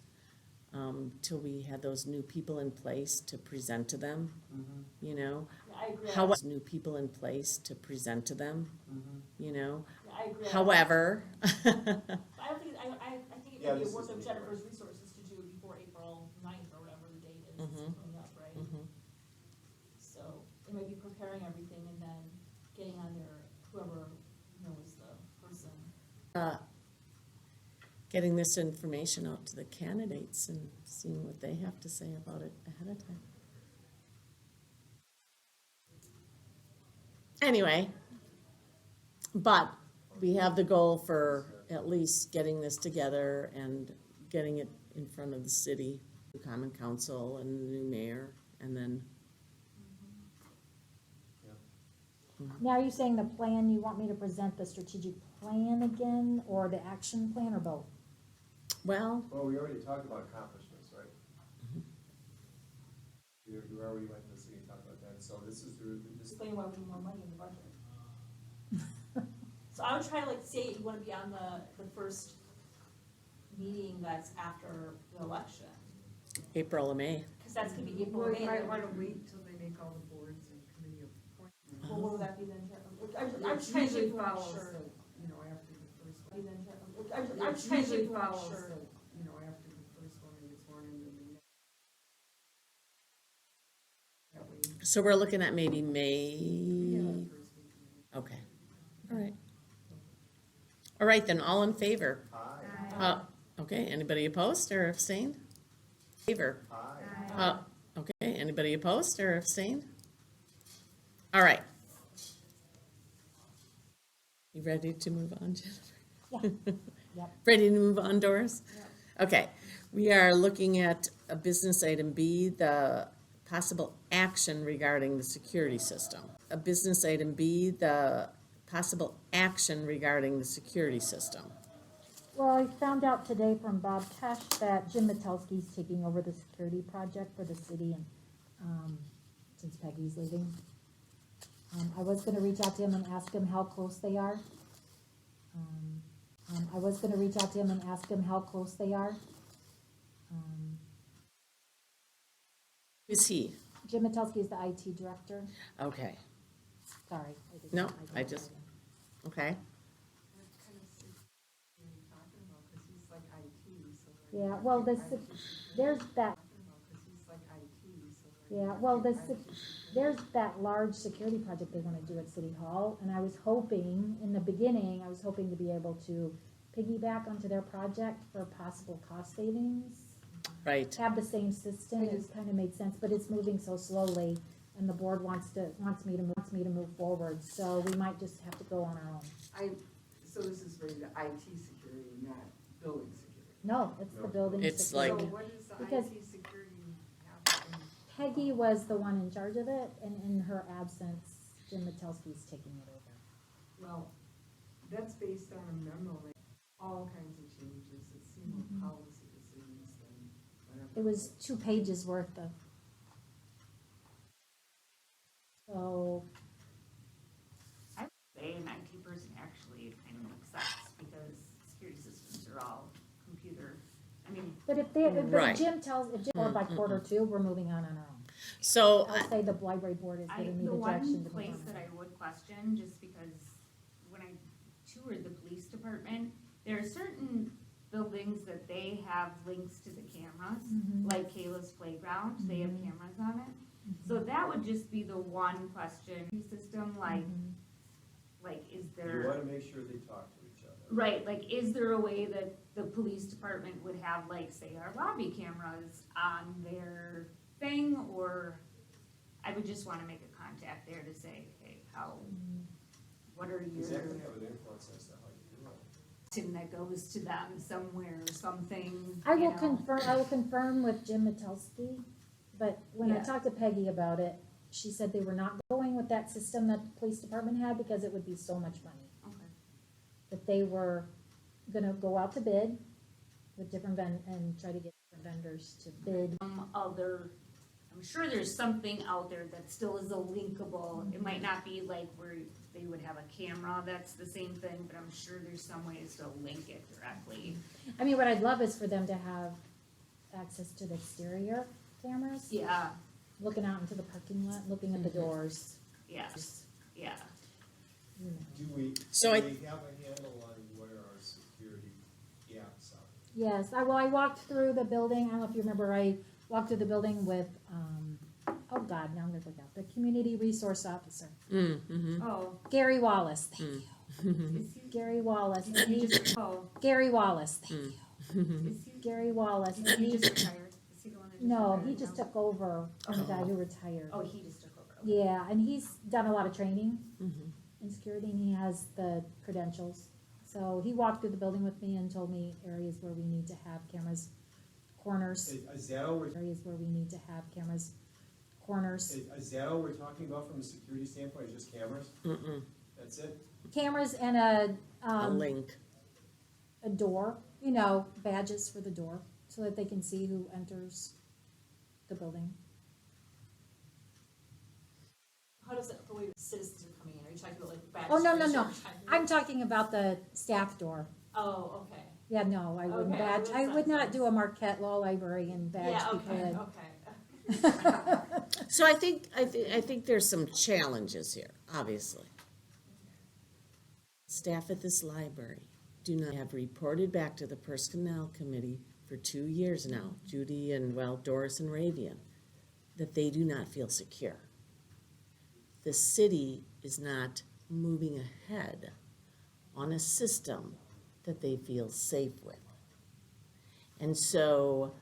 till we had those new people in place to present to them, you know? Yeah, I agree. How, new people in place to present to them, you know? Yeah, I agree. However, I don't think, I think it Yeah, may be this worth is of me, Jennifer's resources to do it before April 9th or whatever the date is Mhm. coming up, right? Mhm. So it might be preparing everything and then getting on there, whoever knows the person. getting this information out to the candidates and seeing what they have to say about it ahead of time. Anyway, but we have the goal for at least getting this together and getting it in front of the city, the common council and the new mayor, and then, Now, are you saying the plan, you want me to present the strategic plan again, or the action plan, or both? well, Well, we already talked about accomplishments, right? You already went to the city and talked about that, so this is, this, Explain why we need more money in the budget. So I would try to like say you wanna be on the first meeting that's after the election, April or May. cause that's gonna be April, Well, May. you and might then- wanna wait till they make all the boards and committee appointments. Well, what would that be then, Jer- I'm It just trying to usually make sure. follows the, you know, after the first Be one. then, Jer- I'm It just trying to usually make follows sure. the, you know, after the first one and it's sworn in, then the next. That way, So we're looking at maybe yeah, May, the first week of May. okay, all right. All right, then, all in favor? aye, Okay, anybody opposed or abstained? Favor? aye. Okay, anybody opposed or abstained? All right. You ready to move on, Jennifer? Yeah, yep. Ready to move on, Doris? Okay, we are looking at a business item B, the possible action regarding the security system. A business item B, the possible action regarding the security system. Well, I found out today from Bob Tesh that Jim Metelsky's taking over the security project for the city and, since Peggy's leaving. I was gonna reach out to him and ask him how close they are. I was gonna reach out to him and ask him how close they are. Who's he? Jim Metelsky is the IT director. Okay, Sorry. didn't- No, didn't I just- write him. okay. What kind of security are you talking about? Cause he's like IT, so. Yeah, well, there's that, Cause he's like IT, so. yeah, well, there's that large security project they wanna do at City Hall, and I was hoping, in the beginning, I was hoping to be able to piggyback onto their project for possible cost savings. Right. Have the same system, it kinda made sense, but it's moving so slowly, and the board wants me to move forward, so we might just have to go on our own. So this is really the IT security, not building security? No, it's the building It's security. like- So what does the Because- IT security have in? Peggy was the one in charge of it, and in her absence, Jim Metelsky's taking it over. Well, that's based on a memo, like all kinds of changes, it seemed like policy decisions and whatever. It was 2 pages worth of. So, Say an IT person actually kind of makes sense, because security systems are all computer, I mean, but if Right. Jim or by quarter 2, we're moving on our own. So, I'll say the library board is giving me the the direction one to move place on. that I would question, just because when I toured the police department, there are certain buildings that they have links to the cameras, Mhm. like Kayla's Playground, they have Mhm. cameras on it. So that would just be the one question, system, like, Mhm. is You there? wanna make sure they talk to each other. Right, like, is there a way that the police department would have, like, say, our lobby cameras on their thing, or I would just wanna make a contact there to say, hey, what are your, Cause that could have an influence as to how you do it. tin that goes to them somewhere, or something, I you will know? confirm with Jim Metelsky, but when I Yeah. talked to Peggy about it, she said they were not going with that system that the police department had because it would be so much money. Okay. That they were gonna go out to bid with different and try to get different vendors to bid. I'm sure there's something out there that still is a linkable, it might not be like where they would have a camera that's the same thing, but I'm sure there's some ways to link it directly. I mean, what I'd love is for them to have access to the exterior cameras, Yeah, looking out into the parking lot, looking at the doors, yeah, yeah. you know. Do we, So do I- we have a handle on where our security gaps are? Yes, I walked through the building, I don't know if you remember, I walked through the building with, oh God, now I'm gonna look out, the community resource officer, Oh, Gary Wallace, thank you. is he, Gary Wallace, is and he he, just, oh, Gary Wallace, thank you. is he, Gary Wallace, is and he he, just retired? Is he the one that just no, retired he just now? took over from the guy who retired. Oh, he just took over, okay. Yeah, and he's done a lot of training in security, and he has the credentials. So he walked through the building with me and told me areas where we need to have cameras, corners, Is that all we're, areas where we need to have cameras, corners. is that all we're talking about from a security standpoint, is just cameras? That's it? Cameras and a link. a door, you know, badges for the door, so that they can see who enters the building. How does it, the way citizens are coming in, are you talking about like badge? Oh, no, registration? I'm talking about the staff door. Oh, okay. Yeah, no, I wouldn't Okay, badge, that I would not makes do a Marquette Law Library and badge Yeah, people okay, in. okay. So I think there's some challenges here, obviously. Staff at this library do not have reported back to the Personnel Committee for 2 years now, Judy and, well, Doris and Ravian, that they do not feel secure. The city is not moving ahead on a system that they feel safe with. And so,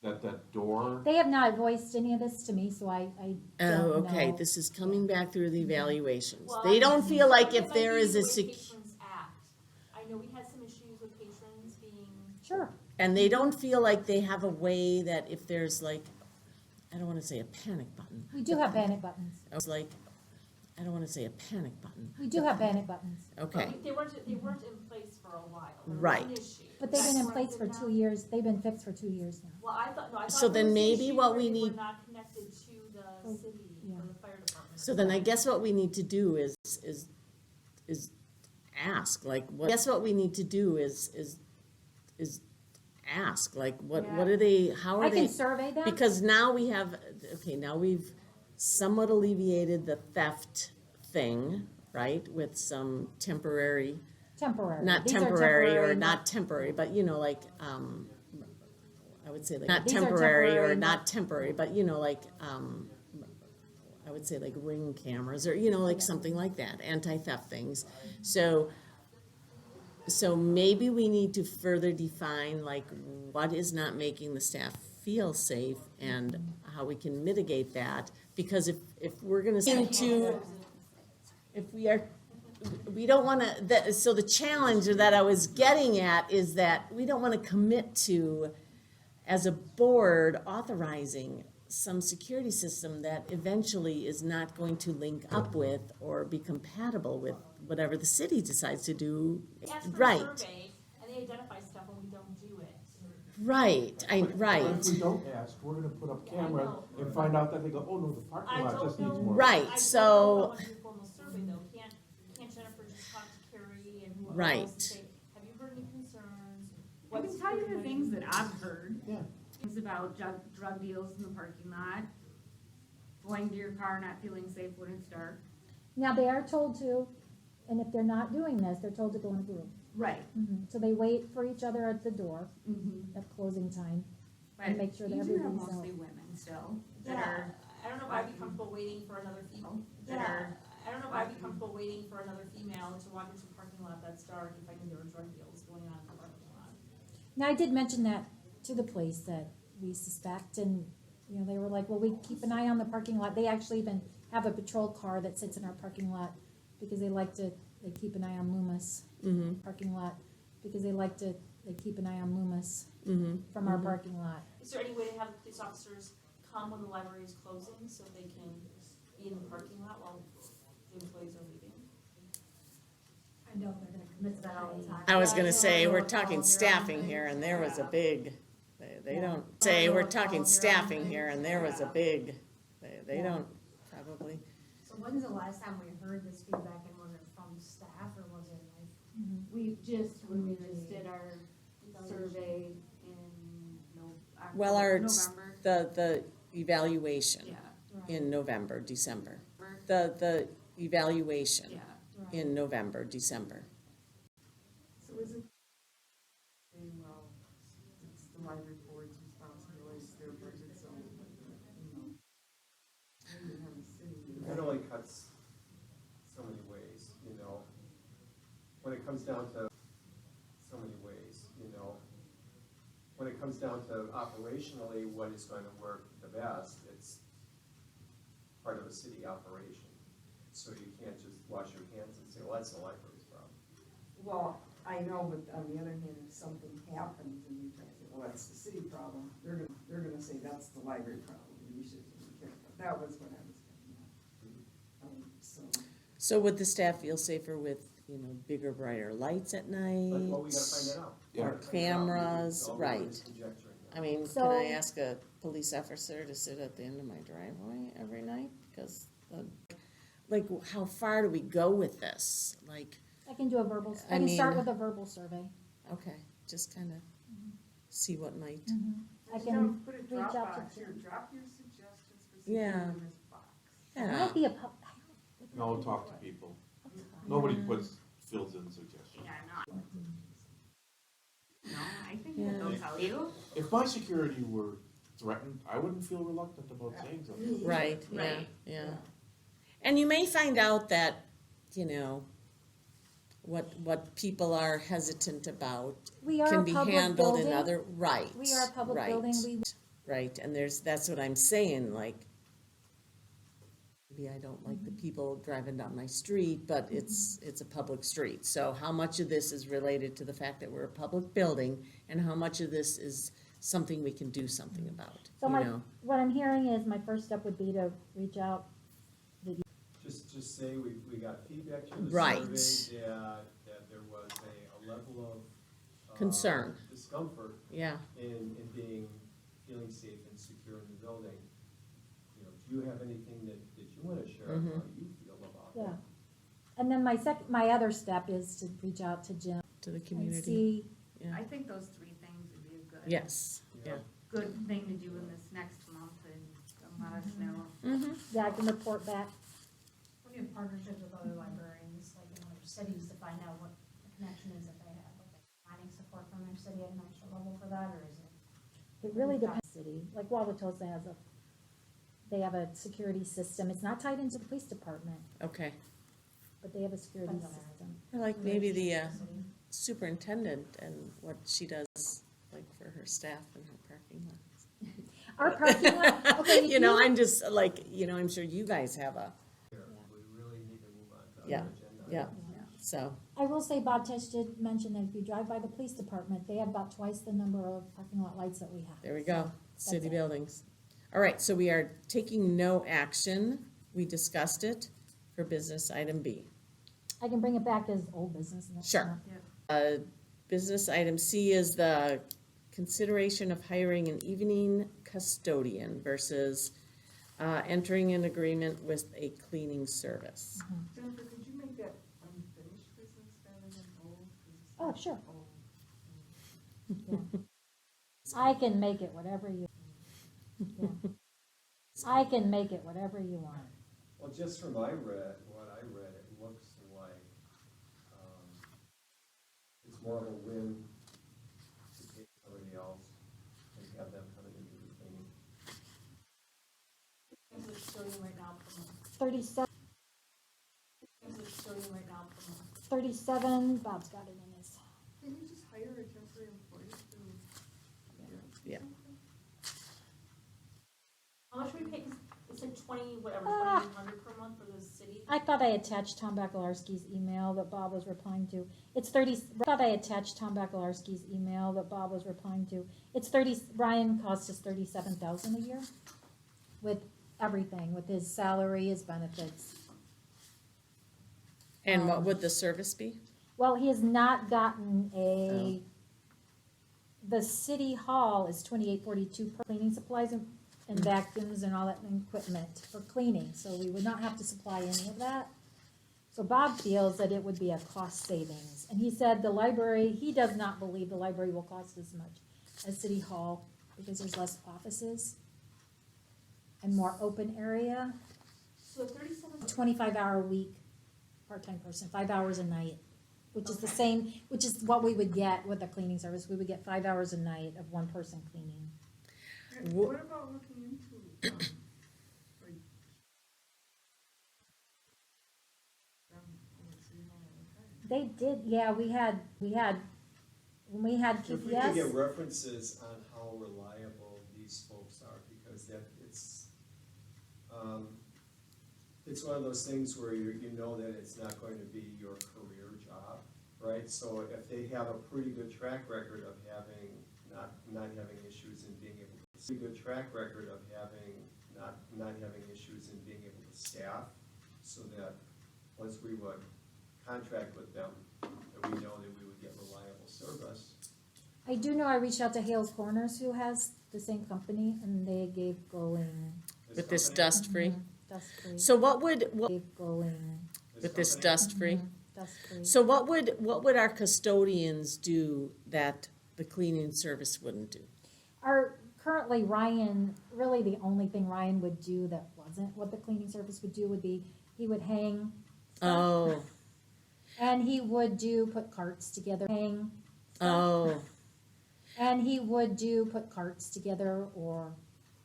That door, They have not voiced any of this to me, so I don't know. oh, okay, this is coming back through the evaluations. Well, They don't feel like it if might there be is the a way sec, Patrons act. I know we had some issues with patrons being, Sure, and they don't feel like they have a way that if there's like, I don't wanna say a panic button. we do have panic buttons. It's like, I don't wanna say a panic button. We do have panic buttons, Okay, They weren't in place for a while. There was Right. an issue. but they've been in That's place for corrected 2 now? years, they've been fixed for 2 years now. Well, I thought So there then was an maybe issue what where we they were need- not connected to the city, yeah. or the fire department. so then I guess what we need to do is ask, like, what, I guess what we need to do is ask, like, what are they, how I are can they? survey them, Because now we have, okay, now we've somewhat alleviated the theft thing, right, with some temporary, temporary. not These are temporary or temporary, not temporary, but you know, like, I would say like, not These are temporary or temporary, not temporary, but you know, like, I would say like ring cameras or, you know, like something like that, anti-theft things. So maybe we need to further define like what is not making the staff feel safe and how we can mitigate that. Because if we're gonna if we are, we don't wanna, so the challenge that I was getting at is that we don't wanna commit to, as a board, authorizing some security system that eventually is not going to link up with or be compatible with whatever the city decides to do. Ask for a Right, survey, and they identify stuff when we don't do it. right, But right, if we don't ask, we're gonna put up cameras and find out that they go, oh no, the I parking lot don't just needs know. more. Right, I don't know so- if I want to do a formal survey though, can't Jennifer just talk to Carrie and whoever Right. else and say, have you heard any concerns? I can tell you the things that I've heard. Yeah. Things about drug deals in the parking lot, going to your car, not feeling safe when it's dark. now they are told to, and if they're not doing this, they're told to go in a group. Right. So they wait for each other at the door Mm-hmm. at closing time. But make sure that you do have everybody's mostly women still that Yeah, are, I don't know if I'd be comfortable waiting for another female, I don't know if I'd be comfortable waiting for another female to walk into a parking lot that's dark if I knew there were drug deals going on in the parking lot. Now, I did mention that to the police that we suspect, and, you know, they were like, well, we keep an eye on the parking lot. They actually even have a patrol car that sits in our parking lot because they keep an eye on Loomis parking lot, because they keep an eye on Loomis from our parking lot. Is there any way to have the police officers come when the library is closing so they can be in the parking lot while the employees are leaving? I know they're gonna commit to that all the time. I was gonna Yeah, say, they'll we're do it talking all their staffing own here, things. and there was a big, they Yeah. don't say, They'll we're do it talking all their own staffing things. here, and there was a Yeah. big, they Yeah. don't probably. So when's the last time we heard this feedback, and was it from staff, or was it like? when we just did our survey in Well, our, November. the evaluation Yeah, in November, December. The evaluation yeah. in November, December. So is it saying, well, it's the library board's responsibility, it's their budget, so, you know, maybe have a city. It only cuts so many ways, you know. When it comes down to so many ways, you know. When it comes down to operationally, what is going to work the best, it's part of a city operation. So you can't just wash your hands and say, well, that's the library's problem. Well, I know, but on the other hand, if something happens and you try to say, well, that's the city problem, they're gonna say, that's the library problem, you should be careful. That was what I was getting at. So, So would the staff feel safer with, you know, bigger, brighter lights at night? But, well, we gotta find that out. Yeah. Gotta find it out. Cameras, All we're doing right. is conjecturing now. I mean, can So- I ask a police officer to sit at the end of my driveway every night? Because, like, how far do we go with this? Like, I can do a verbal, I I can start mean- with a verbal survey. okay, just kind of see what might, I just can don't put a reach out to Dropbox here, them. drop your suggestions for Yeah. something in this box. It yeah. might be a pub. No, talk to people. Nobody fills in suggestions. Yeah, no. No, I think Yeah. that they'll tell you. If my security were threatened, I wouldn't feel reluctant about saying something. Right, yeah, Right. yeah. And you may find out that, you know, what people are hesitant about We are can a be public handled in building. other, right. We are a public right, building, we, Right, and that's what I'm saying, like, maybe I don't like the people driving down my street, but it's a public street. So how much of this is related to the fact that we're a public building, and how much of this is something we can do something about, so you my, know? what I'm hearing is my first step would be to reach out. Just just say we got feedback through the Right. survey that there was a level of Concern. discomfort Yeah, in feeling safe and secure in the building. You know, do you have anything that you wanna share on how you feel about Yeah. that? And then my other step is to reach out to Jim to the and community, see, yeah, I think those three things would be a good. yes, yeah. Good thing to do in this next month and let us know. Mm-hmm. yeah, I can report back. We have partnerships with other librarians, like in other cities, to find out what the connection is that they have, like finding support from their city at an extra level for that, or is it? It really depends, city, like Wauwatosa they have a security system, it's not tied into the police department, Okay, but they have a security Depends on system. I like maybe the City. superintendent and what she does, like for her staff and her parking lots. Our parking lot, okay, if You know, I'm just like, you know, I'm sure you guys have a, Here, we really need to move on to Yeah, other agenda. yeah, Yeah. so, I will say Bob Tesh did mention that if you drive by the police department, they have about twice the number of parking lot lights that we have. there we go, So, city that's it. buildings. All right, so we are taking no action, we discussed it for business item B. I can bring it back as old business next Sure. month. Business item C is the consideration of hiring an evening custodian versus entering an agreement with a cleaning service. Jennifer, could you make that unfinished business rather than old? 'Cause it's Oh, not sure. old. Yeah. I can make it whatever you, yeah. I can make it whatever you want. Well, just from what I read, it looks like, it's more of a win to take somebody else and have them come in and do the cleaning. Things are custodian right now per month. 37, Things are custodian right now per month. 37, Bob's got it in his. Can you just hire a temporary employee to? Yeah. How much we pay, 'cause it's like 2800 per month for the city. I thought I attached Tom Bakalarski's email that Bob was replying to. It's 30, I thought I attached Tom Bakalarski's email that Bob was replying to. It's 30, Brian costs us 37,000 a year with everything, with his salary, his benefits. And what would the service be? Well, he has not gotten the city hall is 2842 per cleaning supplies and vacuums and all that equipment for cleaning, so we would not have to supply any of that. So Bob feels that it would be a cost savings, and he said the library, he does not believe the library will cost as much as city hall because there's less offices and more open area. So 37. 25-hour week, part-time person, 5 hours a night, which is the same, which is what we would get with a cleaning service. We would get 5 hours a night of one person cleaning. And Wha- what about looking into, like, city hall all the time? They did, yeah, we had, when we had If we could get QPS, references on how reliable these folks are, because it's one of those things where you know that it's not going to be your career job, right? So if they have a pretty good track record of not having issues in being able to, pretty good track record of not having issues in being able to staff, so that once we would contract with them, that we know that we would get reliable service. I do know I reached out to Hales Corners, who has the same company, and they gave going With this company- dust-free? dust-free. So what would, Gave going with this company- dust-free? dust-free. So what would our custodians do that the cleaning service wouldn't do? Currently Ryan, really the only thing Ryan would do that wasn't what the cleaning service would do would be, he would hang Oh, and he would put carts together, oh, and he would put carts together, or,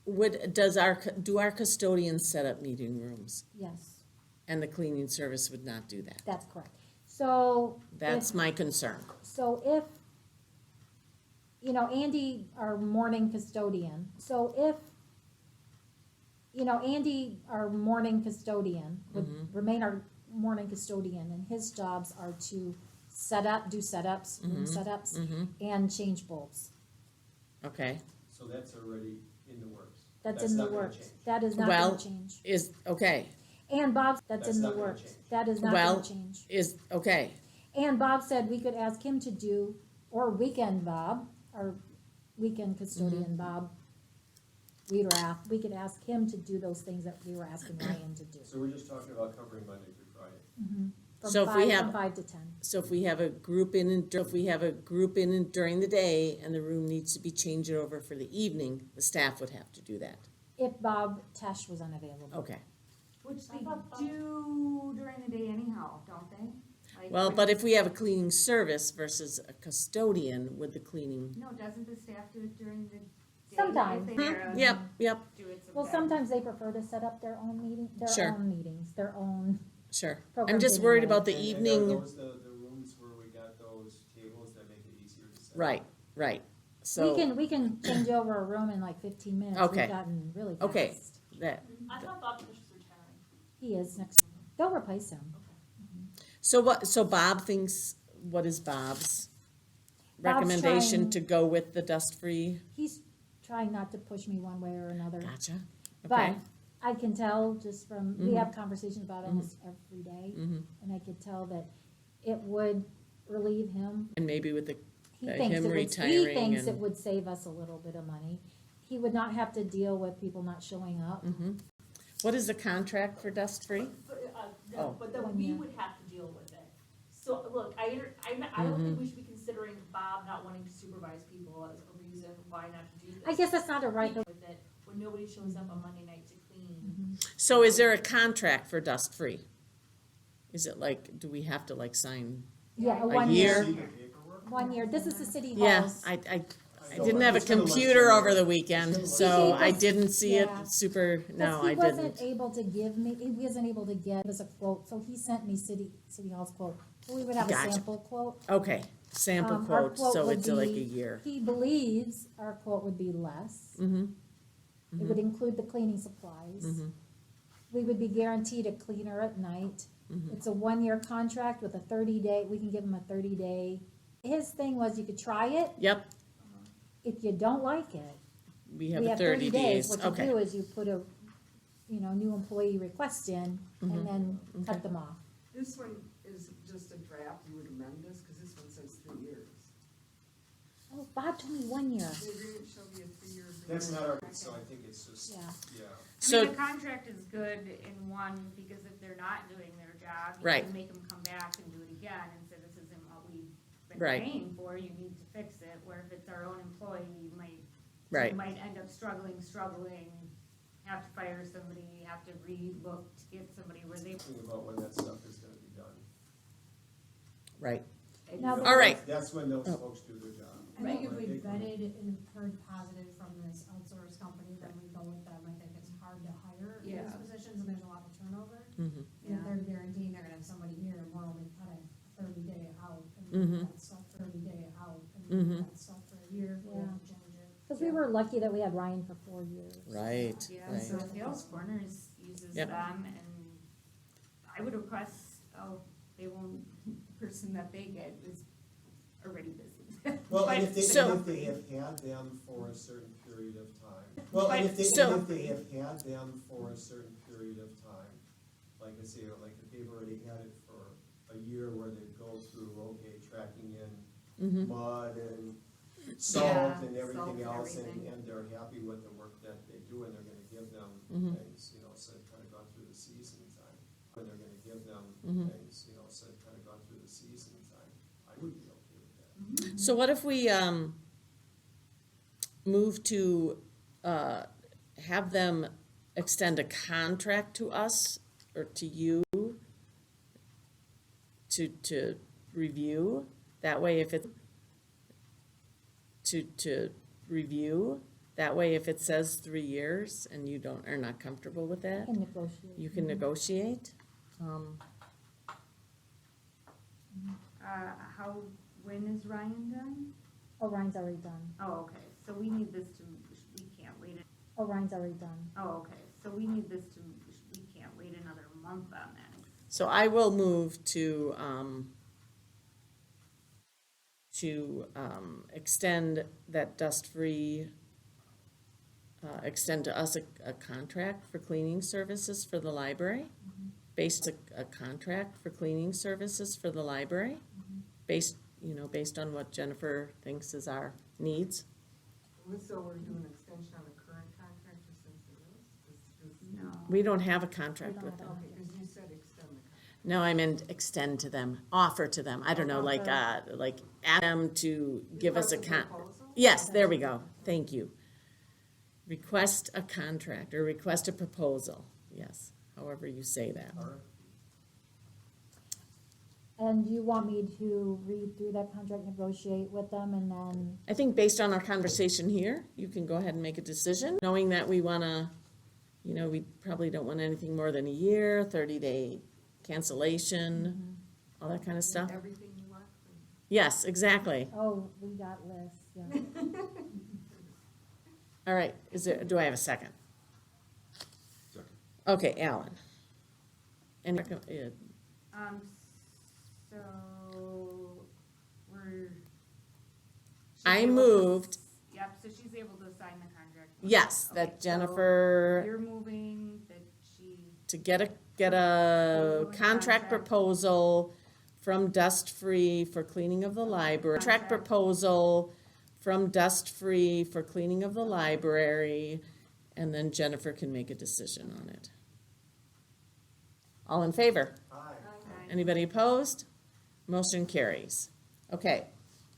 do our custodians set up meeting rooms? yes, And the cleaning service would not do that? that's correct. So, That's my concern. if, Andy, our morning custodian, Andy, our morning custodian, would remain our morning custodian, and his jobs are to do setups, room setups, and change bulbs. Okay, So that's already in the works. That's in the not gonna works. change. That is not Well- gonna change. okay, And Bob, that's in the not gonna works. change. That is not Well- gonna change. Is, okay, And Bob said we could ask him to do, or weekend Bob, or weekend custodian Bob Weedrath, we could ask him to do those things that we were asking Ryan to do. So we're just talking about covering Monday through Friday. From So if we 5 have- from 5 to 10. so if we have a group in, if we have a group in during the day and the room needs to be changed over for the evening, the staff would have to do that. If Bob Tesh was unavailable. Okay. Which they do during the day anyhow, don't they? Like, Well, when- but if we have a cleaning service versus a custodian with the cleaning. No, doesn't the staff do it during the day? if Sometimes. they are- Yep, yep, Do it Well, sometimes they prefer to set up their own meeting, Sure. their own meetings, their own, sure. I'm Programs just worried anyway. about the And are evening, those the rooms where we got those tables that make it easier to set up? right, right. So, we can change over a room in like 15 minutes. Okay. We've gotten really fast. Okay. that, I thought Bob Fish was retiring. He is next, they'll replace him. so what, so Bob thinks, what is Bob's Bob's recommendation trying- to go with the dust-free? He's trying not to push me one way or another. Gotcha, But okay. I can tell just from, we have conversations about it almost every day. Mhm. And I could tell that it would relieve him. And maybe with the, He Him thinks it would, he retiring thinks it and- would save us a little bit of money. He would not have to deal with people not showing up. what is the contract for dust-free? No, Oh. but then 1 we year. would have to deal with it. So, look, I don't think we should be considering Bob not wanting to supervise people as a reason why not to do this. I guess that's not a right, With it, when nobody shows up on Monday night to clean. So is there a contract for dust-free? Is it like, do we have to like sign? yeah, a A 1 year? year. See the paperwork? 1 year. This is the city Yeah, halls. I didn't have a computer over the weekend, so I didn't see Yeah. it super, no, I Because he wasn't didn't. able to give me, he wasn't able to give us a quote, so he sent me city hall's quote. So we would have a Gotcha. sample quote. Okay, sample Our quote, quote so would it's like a be- year. He believes our quote would be less. Mm-hmm, It would include the cleaning supplies. We would be guaranteed a cleaner at night. It's a 1 year contract with a 30-day, we can give him a 30-day. His thing was you could try it. yep, If you don't like it, we have we a have 30 days, What you okay. do is you put a, new employee request in and then cut them off. This one is just a draft, you would amend this, cause this one says 3 years. Oh, Bob told me 1 year. The agreement shall be a 3-year agreement. That's not our, so I think it's just, Yeah. yeah. I So- mean, the contract is good in one, because if they're not doing their job, you Right. can make them come back and do it again and say, this isn't what we've been Right. paying for, you need to fix it, where if it's our own employee, you might Right, end up struggling, have to fire somebody, have to re-look to get somebody where they. Think about when that stuff is gonna be done. right, Now, all right. That's when those Oh. folks do their job. I think if we Right. vetted and heard positive from this outsourced company, then we go with them. I think it's hard to hire in Yeah. these positions and there's a lot of turnover. Mhm. And if they're guaranteeing they're gonna have somebody here and we're only cutting 30-day out and Mhm. that stuff 30-day out and Mhm. that stuff for a year, we have to change it. Because we were lucky that we had Ryan for 4 years. Right, Yeah, right. so Hales Corners uses Yep. them, and I would request, they won't, person that they get is already busy. Well, But- and if they, So- and if they have had them for a certain period of time. Well, and But- if they, So- and if they have had them for a certain period of time, like I say, like if they've already had it for a year where they go through, okay, tracking in mud and salt Yeah, and salt everything and else, and, everything. and they're happy with the work that they do, and they're gonna give them Mhm. things, so they've kinda gone through the season time. And they're gonna give them Mhm. things, so they've kinda gone through the season time. I would be okay with that. So what if we, move to, have them extend a contract to us or to you to review? That way if it, to review, that way if it says 3 years and you are not comfortable with that, Can negotiate. you can negotiate. When is Ryan done? Oh, Ryan's already done. Oh, okay, so we need this to, we can't wait, Oh, Ryan's already done. oh, okay, so we need this to, we can't wait another month on that. So I will move to extend that dust-free extend to us a contract for cleaning services for the library? Based a contract for cleaning services for the library? Based, based on what Jennifer thinks is our needs? So we're doing an extension on the current contract just since it is? No. We don't have a contract We don't with them. have Okay, because you said extend the contract. No, I meant extend to them, offer to them. I don't know, like ask them to give us a Request proposal? Yes, there we go. Thank you. Request a contract or request a proposal. Yes, however you say that. And you want me to read through that contract, negotiate with them, and then, I think based on our conversation here, you can go ahead and make a decision, knowing that we wanna, we probably don't want anything more than a year, 30-day cancellation, all that kind of stuff. Everything you want? Yes, exactly. oh, we got lists, yeah. All right, do I have a second? Second. Okay, Alan. And, So, we're. she's I able to- moved, Yep, so she's able to sign the contract. yes, Okay, that so Jennifer, You're moving, that she, to get a Proposal and contract contract. proposal from Dust Free for cleaning of the library. Contract proposal from Dust Free for cleaning of the library, and then Jennifer can make a decision on it. All in favor? Anybody opposed? Motion carries. Okay,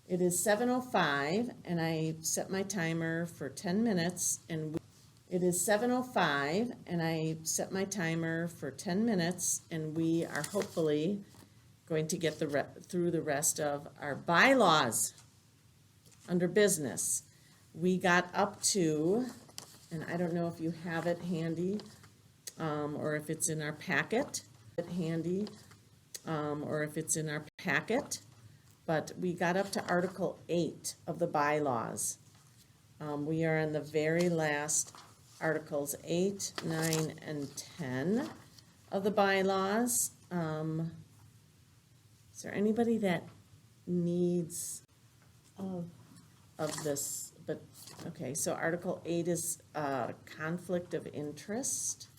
it is 7:05, and I set my timer for 10 minutes, it is 7:05, and I set my timer for 10 minutes, and we are hopefully going to get through the rest of our bylaws under business. We got up to, and I don't know if you have it handy, or if it's in our packet, but we got up to Article 8 of the bylaws. We are in the very last Articles 8, 9, and 10 of the bylaws. Is there anybody that needs of this? But, okay, so Article 8 is conflict of interest.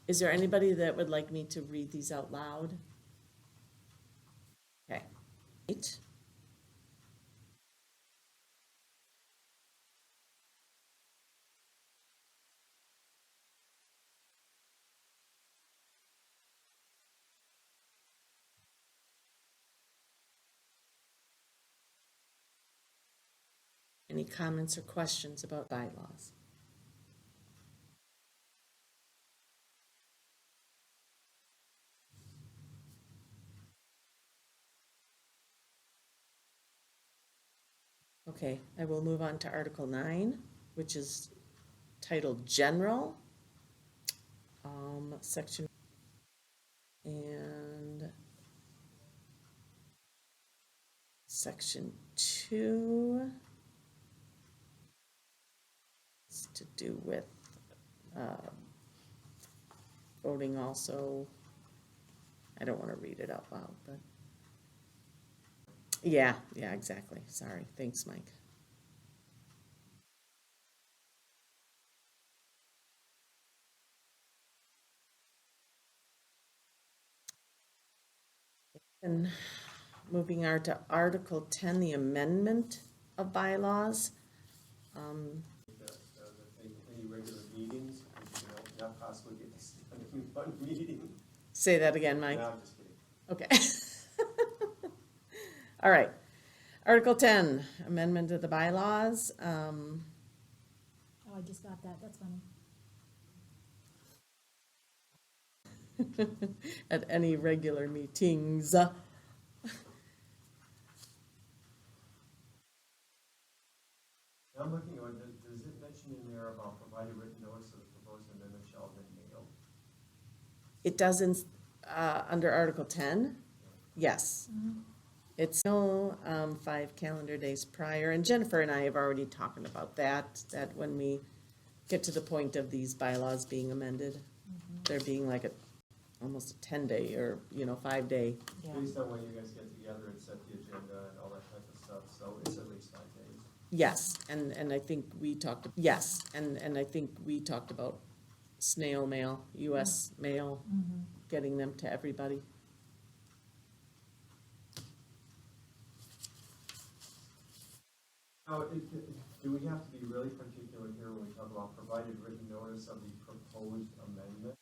Is there anybody that would like me to read these out loud? Okay. 8. Any comments or questions about bylaws? Okay, I will move on to Article 9, which is titled General, section, and section 2 is to do with voting also. I don't want to read it out loud, but yeah, exactly. Sorry. Thanks, Mike. And moving on to Article 10, the amendment of bylaws. Any regular meetings, not possibly get this done in one meeting. Say that again, Mike. No, I'm just kidding. Okay. All right. Article 10, amendment of the bylaws. Oh, I just got that, that's funny. At any regular meetings. I'm looking at, does it mention in there about provided written notice of the proposed amendment shall have been mailed? It doesn't, under Article 10, yes. It's no 5 calendar days prior, and Jennifer and I have already talked about that when we get to the point of these bylaws being amended, there being like almost a 10-day or, 5-day. Based on when you guys get together and set the agenda so it's at least 5 days. Yes, and I think we talked, yes, and I think we talked about snail mail, US mail, getting them to everybody. Now, do we have to be really particular here when we talk about provided written notice of the proposed amendment?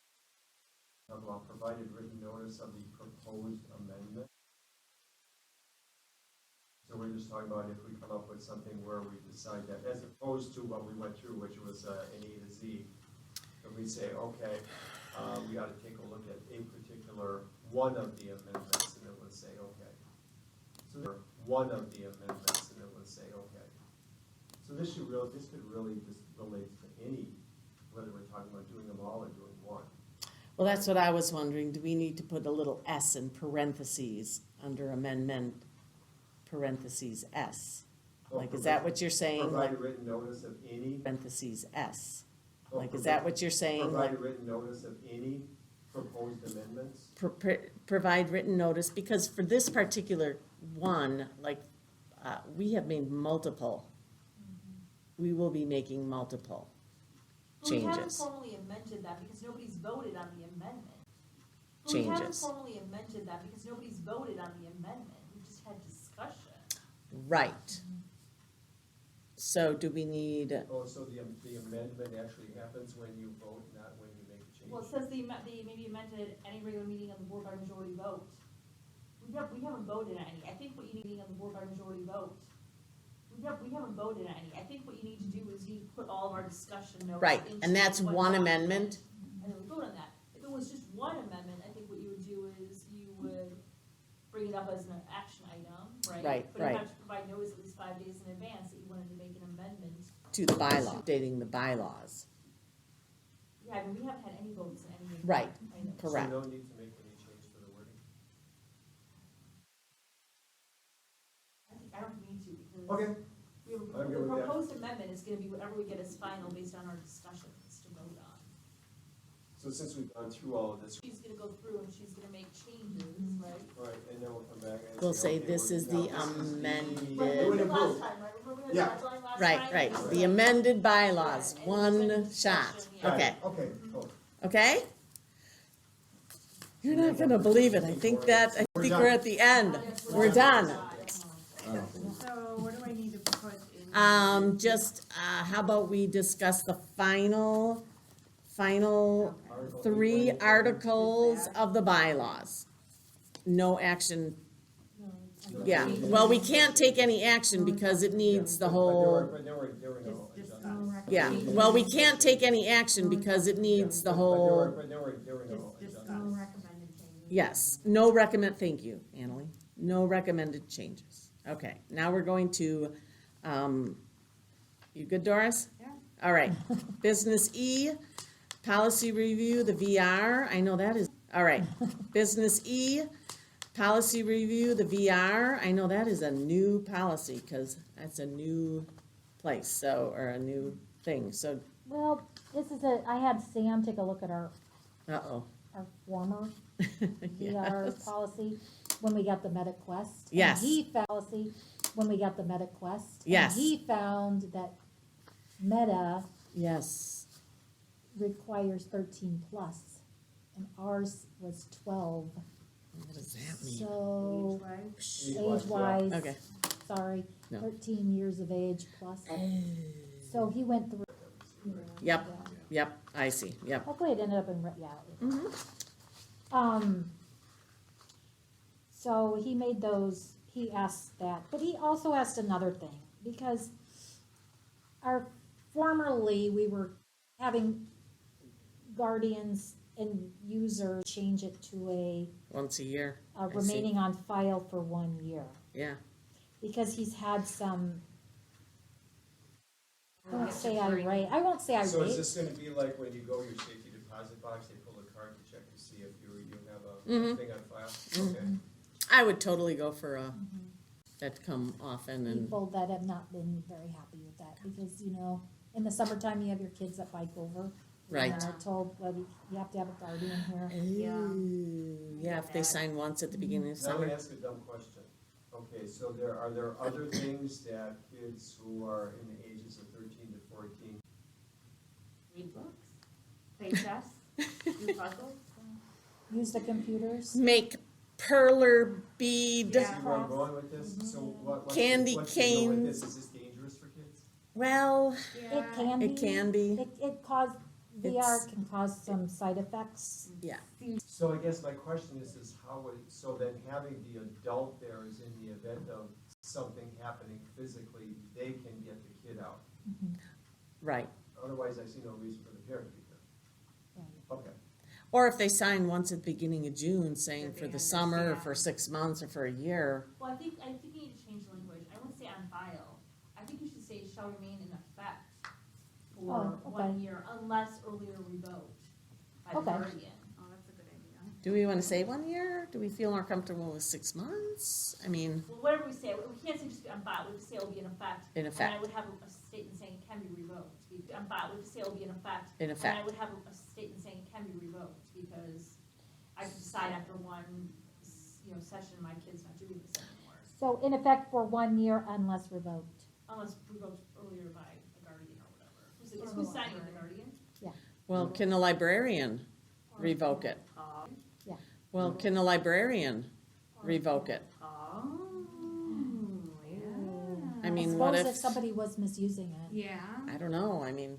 Talk about provided written notice of the proposed amendment? So we're just talking about if we come up with something where we decide that, as opposed to what we went through, which was an A to Z, if we say, okay, we ought to take a look at a particular one of the amendments, and it would say, okay. So there are one of the amendments, and it would say, okay. So this could really just relate to any, whether we're talking about doing them all or doing one. Well, that's what I was wondering, do we need to put a little S in parentheses under amendment, parentheses S? Like, is that what you're saying, like, Provide written notice of any. parentheses S? Like, is that what you're saying, like, Provide written notice of any proposed amendments? provide written notice? Because for this particular one, like, we have made multiple, we will be making multiple But we haven't changes. formally amended that because nobody's voted on the amendment. But we haven't Changes. formally amended that because nobody's voted on the amendment, we just had discussion. Right. So do we need, Oh, so the amendment actually happens when you vote, not when you make a change? Well, it says the maybe amended any regular meeting of the board by majority vote. We haven't voted on any, I think what you need on the board by majority vote. We haven't voted on any, I think what you need to do is you put all of our discussion notes. right, into and that's one document, amendment? And then we vote on that. If it was just one amendment, I think what you would do is you would bring it up as an action item, right? Right, But you right. have to provide notice at least 5 days in advance that you wanted to make an amendment. To the bylaw, updating the bylaws. Yeah, I mean, we haven't had any votes on any. Right, items. correct. So no need to make any change to the wording? I don't need to because. Okay. We have, I'm good the with that. proposed amendment is gonna be whatever we get as final based on our discussions to vote on. So since we've gone through all of this, She's gonna go through and she's gonna make changes, right? right, and then we'll come back and We'll say okay, this we're- is now the this is the- amended- Like It we would did last improve. time, right? Remember we had Yeah. that drawing last Right, time? right, It was the like- amended bylaws, Yeah, and one it's been shot, discussion, yeah. okay, Okay, cool. okay? You're not gonna believe it, I think we're at the end, we're done. So what do I need to put in? Just, how about we discuss the final Article 3 8. articles of the bylaws? No action, yeah, well, we can't take any action because it needs the whole, But there were no Just adjustments. yeah, well, we can't take any action because it needs the whole, But there were no Just adjustments. No recommended changes. yes, no recommend, thank you, Annalee, no recommended changes. Okay, now we're going to, you good, Doris? Yeah. All right, business E, policy review, the VR, I know that is, all right. Business E, policy review, the VR, I know that is a new policy, because that's a new place, so, or a new thing, so, Well, I had Sam take a look at our uh-oh. former VR Yes. policy when we got the MetaQuest. Yes. And he found policy when we got the MetaQuest. Yes. And he found that Meta Yes, requires 13 plus, and ours was 12. what does that mean? So Age-wise, age-wise, Okay. sorry, No. 13 years of age plus. So he went through. Yep, Yeah. yep, I see, yep. Hopefully it ended up in, yeah. Mhm. So he made those, he asked that, but he also asked another thing, because formerly, we were having guardians and users change it to Once a year, I see. remaining on file for 1 year, yeah, because he's had some, I won't say During- irate, I won't say So is irate, this gonna be like when you go to your safety deposit box, they pull the card to check to see if you have a Mhm. thing on file? Mhm. Okay. I would totally go for that come often and, people that have not been very happy with that, because, in the summertime, you have your kids that bike over. right. And they're told, well, you have to have a guardian here. Ooh, yeah, if they sign once at the beginning of Now I'm gonna summer. ask a dumb question. Okay, so are there other things that kids who are in the ages of 13 to 14? Read books, play chess, do puzzles. Use the computers. Make perler bead. Yeah. See where I'm going with this? So what's Candy what's the deal with this? canes. Is this dangerous for kids? Well, It can be. it can be. It cause, VR It's- can cause some side effects. Yeah. So I guess my question is how would, so then having the adult there is in the event of something happening physically, they can get the kid out. Right. Otherwise, I see no reason for the parent to be there. Okay. Or if they sign once at the beginning of June saying That for they the summer, or understand. for 6 months, or for a year. Well, I think you need to change the language. I wouldn't say on file. I think you should say shall remain in effect for Oh, okay. 1 year unless earlier revoked by the Okay. guardian. Oh, that's a good idea. Do we want to say 1 year? Do we feel more comfortable with 6 months? I mean, Well, whatever we say, we can't say just on file, we have to say it'll be in effect. in And I effect, would have a statement saying it can be revoked. On file, we have to say it'll be in effect. in And I effect. would have a statement saying it can be revoked, because I could decide after one, session, my kid's not doing this anymore. So in effect for 1 year unless revoked. Unless revoked earlier by a guardian or whatever. Or Who's the signing it, the librarian. guardian? Well, can the librarian revoke it? Well, can the librarian revoke it? Oh, yeah. I mean, what Suppose if if, somebody was misusing it. Yeah. I don't know, I mean,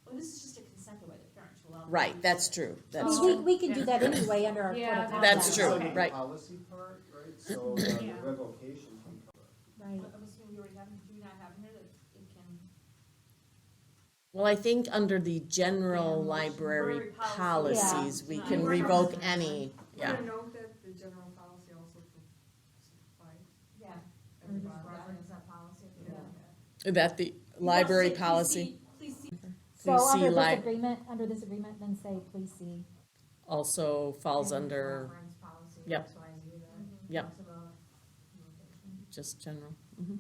Well, this is just a consent by the parent to allow. them to right, use that's it. true, I that's mean, true. we can do that anyway under our code Yeah, of conduct. That's true, It's like right. the policy part, right? So the Yeah. revocation can cover. Right. I'm assuming we already have, do we not have in here that it can? Well, I think under the general Yeah, library library policy. policies, Yeah. we Yeah. can Yeah. revoke any, Put yeah. a note that the general policy also applies Yeah. at Or the just bottom. reference that policy if you Yeah. want to. That the You want to library say, please policy, see- Please see. So Please see under this agreement, then say, please see. also falls And under Reference policy, Yep. XYZ that Yep. talks about location. just general. Mhm.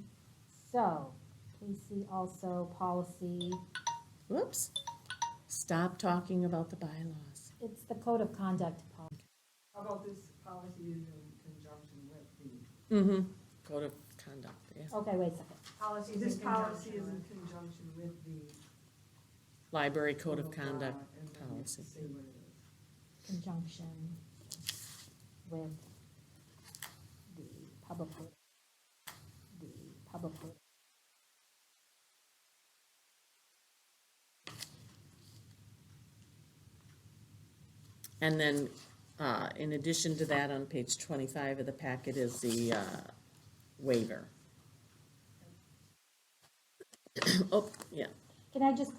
So, please see also policy, Whoops. Stop talking about the bylaws. it's the code of conduct policy. How about this policy is in conjunction with the, Mm-hmm. Code of conduct, yeah. Okay, wait a second. Policies this in policy conjunction is in with. conjunction with the. Library code of law, conduct and then you policy. say what it is. Conjunction with the public, And then, in addition to that, on page 25 of the packet is the waiver. Oh, yeah, Can I just,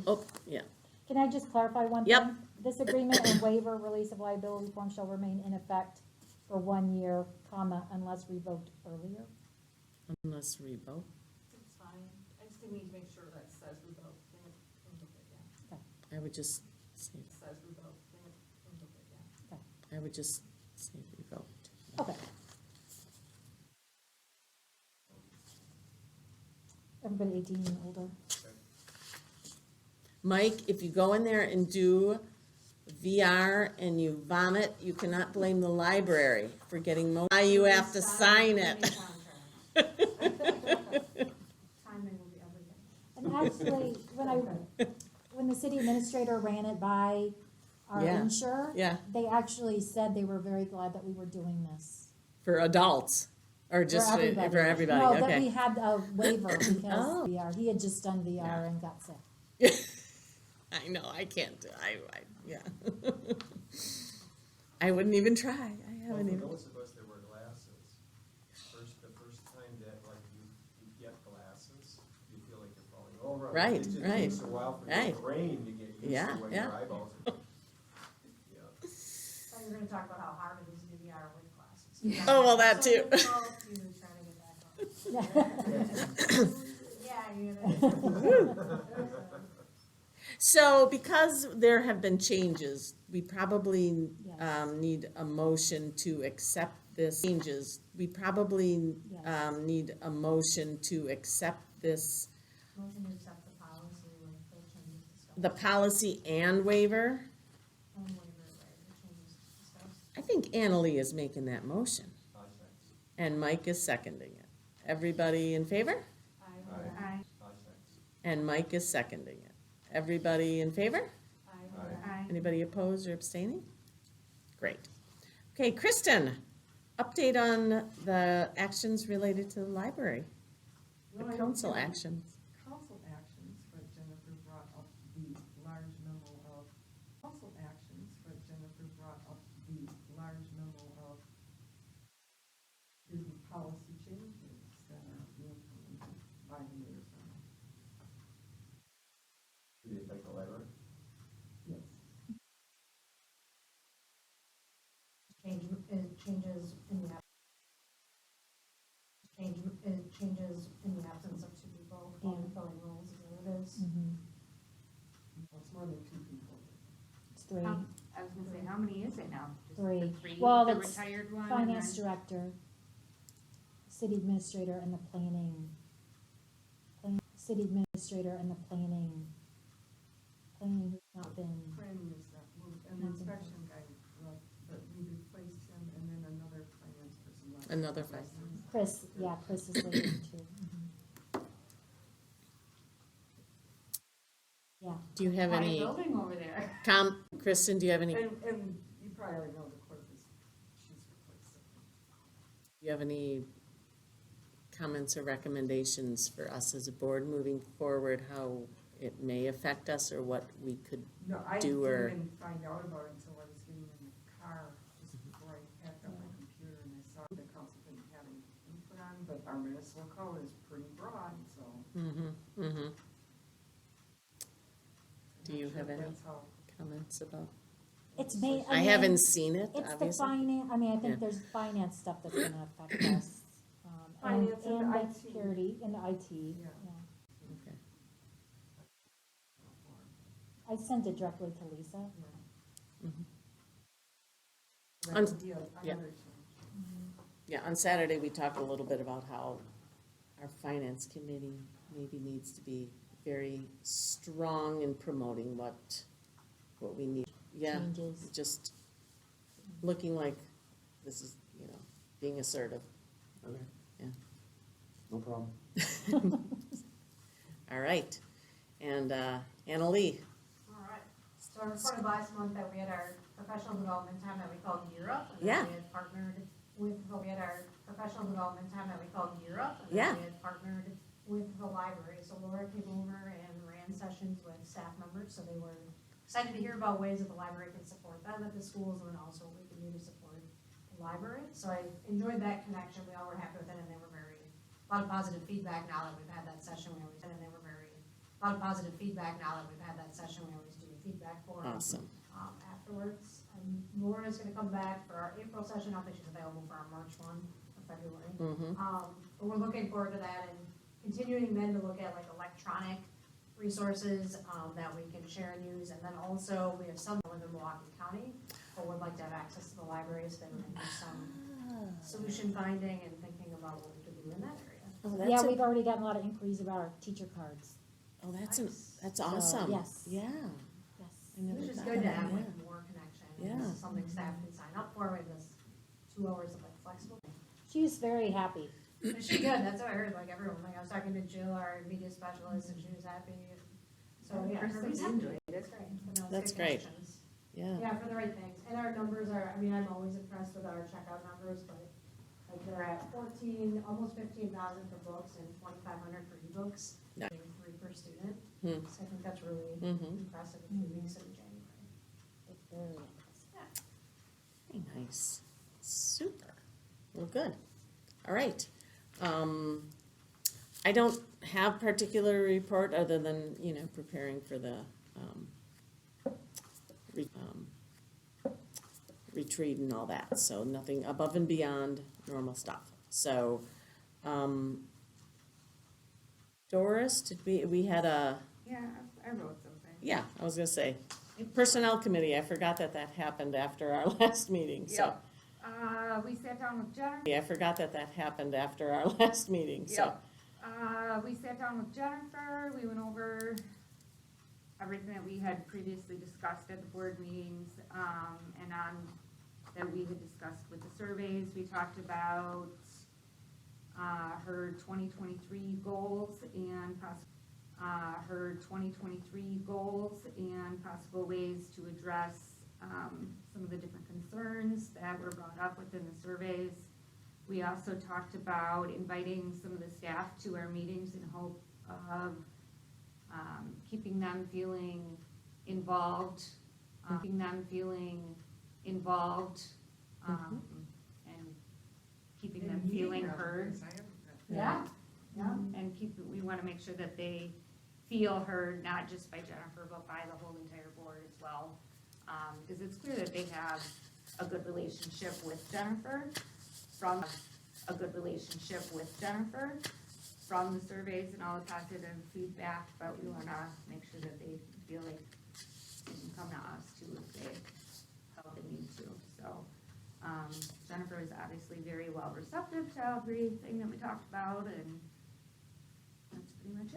oh, yeah, can I just clarify one thing? Yep. This agreement and waiver, release of liability form shall remain in effect for 1 year, comma, unless revoked earlier. unless revoked. It's fine. I just think we need to make sure that it says revoked. Bring it, yeah. I would just say, It says revoked. Bring it, yeah. I would just say revoked. Okay. Everybody 18 and older. Mike, if you go in there and do VR and you vomit, you cannot blame the library for getting Now you have to sign it. Timing will be everything. And actually, when the city administrator ran it by our Yeah. insurer, Yeah, they actually said they were very glad that we were doing this. for adults, or just for everybody, No, that we okay. had a waiver because Oh. VR, he had just done VR and got sick. I know, I can't, yeah. I wouldn't even try, I Well, haven't for even. those of us that wear glasses, the first time that like you get glasses, you feel like you're falling over. Right, It just right. takes a while for your Right. brain to get used Yeah, to what yeah. your eyeballs are. Yeah. So you're gonna talk about how hard it is to do VR with glasses. Oh, well, that too. So you try to get back on. Yeah, you So because there have been changes, we probably Yes. need a motion to accept this changes. We probably Yes. need a motion to accept this, Motion to accept the policy with the changes discussed. the policy and waiver. And waiver, right, the changes discussed. I think Annalee is making that motion, and Mike is seconding it. Everybody in favor? Aye. And Mike is seconding it. Everybody in favor? Aye. Anybody opposed or abstaining? Great. Okay, Kristen, update on the actions related to the library, the Well, I don't council have any actions. Council actions, but Jennifer brought up the large memo of, council actions, but Jennifer brought up the large memo of the policy changes that are being implemented by the mayor's office. Do they affect the library? Yes. Changes in the changes in the absence of two people filling roles, is that what it is? Well, it's more than two people. It's three. I was gonna say, how many is it now? Just the Three. Well, the it's retired one? and Finance then- director, city administrator, and the city administrator and the planning has not been, Planning is that, and the inspection guy left, but we replaced him, and then another finance person left. Another finance. Chris is leaving too. Yeah, Do you have Quite a any, building over there. Kristen, do you have any, do And you probably already know the clerk is, she's replaced him. you have any comments or recommendations for us as a board moving forward, how it may affect us or what we could, No, I Do didn't or- even find out about it until I was getting in the car, just before I packed up my computer, and I saw the council didn't have any input on, but our municipal code is pretty broad, so. Do you have any That's how. comments about? it's made, I haven't seen it, it's the obviously. finance, I mean, I Yeah. think there's finance stuff that's gonna affect us. Finance and the IT. security, and the IT, Yeah. yeah. Okay. I sent it directly to Lisa. That On- would be yeah. another change. Yeah, on Saturday, we talked a little bit about how our finance committee maybe needs to be very strong in promoting what we need. Yeah, Changes. just looking like this is, being assertive. Okay. Yeah. No problem. All right, and Annalee, All right, so I reported last month that we had our professional development time that we called Gear Up. And Yeah. then we had partnered with, we had our professional development time that we called Gear Up. And Yeah. then we had partnered with the library. So Laura came over and ran sessions with staff members, so they were excited to hear about ways that the library can support them at the schools, and then also what we can do to support the library. So I enjoyed that connection, we all were happy with it, and they were a lot of positive feedback now that we've had that session, a lot of positive feedback now that we've had that session, we always do a feedback forum. awesome. Afterwards. Laura's gonna come back for our April session, I don't think she's available for our March one or February. But we're looking forward to that and continuing then to look at like electronic resources, that we can share and use. And then also, we have some that live in Milwaukee County, but would like to have access to the libraries, then we can do some solution finding and thinking about what we could do in that area. Oh, Yeah, that's, we've already gotten a lot of inquiries about our teacher cards. that's So, awesome. yes. Yeah. Yes. I never Which is thought good of to that, have yeah. like more connection. And Yeah. This is something staff can sign up for, we have this 2 hours of like flexible. She was very happy. But she good, that's what I heard, like everyone, like I was talking to Jill, our media specialist, and she was happy. So, yeah, everybody's happy. That's great. But no, it's That's good great. connections. Yeah. Yeah, for the right things. And our numbers are, I mean, I'm always impressed with our checkout numbers, but like they're at 14, almost 15,000 for books and 2,500 for ebooks. Nice. 3 per student. Hmm. So I think that's really Mhm. impressive in 3 weeks in January. It's very impressive. Very nice. Super. Well, good. All right. I don't have particular report other than, preparing for the, retreat and all that. So nothing above and beyond normal stuff. So, Doris, did we had a, Yeah, I wrote something. yeah, I was gonna say, Personnel Committee, I forgot that happened after our last meeting, so. Yep. We sat down with Jennifer. Yeah, I forgot that happened after our last meeting, so. Yep. We sat down with Jennifer, we went over everything that we had previously discussed at the board meetings, and on that we had discussed with the surveys. We talked about, her 2023 goals and her 2023 goals and possible ways to address, some of the different concerns that were brought up within the surveys. We also talked about inviting some of the staff to our meetings in hope of keeping them feeling involved, and keeping them feeling heard. Yeah, yeah. And we wanna make sure that they feel heard, not just by Jennifer, but by the whole entire board as well. Cause it's clear that they have a good relationship with Jennifer from the surveys and all the positive feedback, but we wanna make sure that they feel like they can come to us too if they felt they need to, so. Jennifer is obviously very well receptive to everything that we talked about, and that's pretty much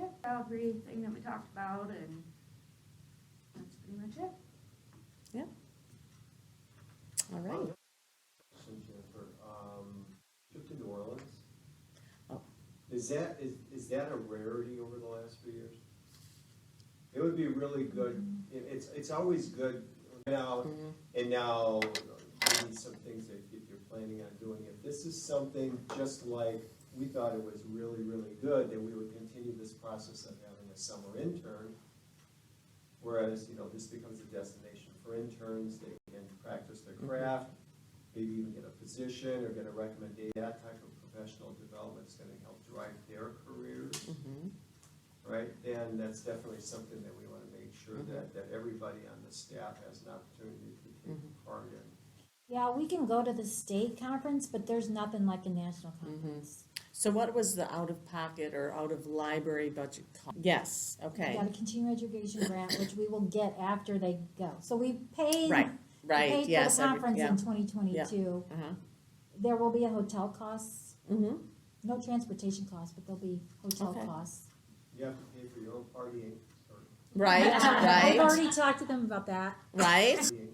it. All right. Question, Jennifer, trip to New Orleans? Oh. Is that a rarity over the last few years? It would be really good, it's always good now, and now, maybe some things that if you're planning on doing it. This is something just like, we thought it was really, really good, that we would continue this process of having a summer intern. Whereas, this becomes a destination for interns, they can practice their craft, maybe even get a position or get a recommendation. That type of professional development is gonna help drive their careers, right? And that's definitely something that we wanna make sure that everybody on the staff has an opportunity to take part in. Yeah, we can go to the state conference, but there's nothing like a national conference. So what was the out-of-pocket or out-of-library budget cost? Yes, We okay, got a continuing education grant, which we will get after they go. So we paid. right, we right, paid yes. for the conference yeah. in 2022. Uh-huh. There will be a hotel costs, Mm-hmm, no transportation costs, but there'll be hotel Okay. costs. You have to pay for your own partying, right, I've right, already talked to them about that. right, Partying,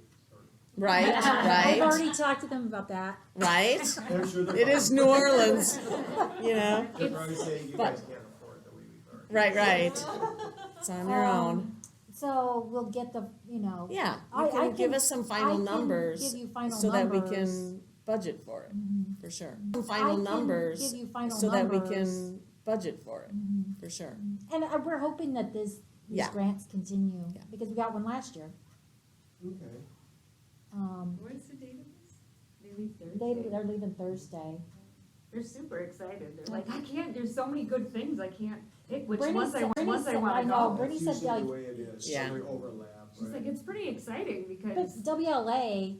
right, I've right, already talked to them about that. right. I'm sure they're. It is New Orleans, you know, They're probably saying you but- guys can't afford the way we are. right, right. It's on your own. So we'll get the, Yeah, I- you I can give can- us some I final can numbers give you final so that we numbers. can budget for it, for sure. Some I final can numbers give you final so that we numbers. can budget for it, for sure. And we're hoping that these Yeah. grants continue, Yeah. because we got one last year. Okay. What's the date of this? They leave Thursday. They're leaving Thursday. They're super excited. They're like, there's so many good things, I can't pick which Brittany ones I said- wanna know, go. Brittany That's said, usually like- the way it is, Yeah. we overlap, She's like, right? it's pretty exciting But because, WLA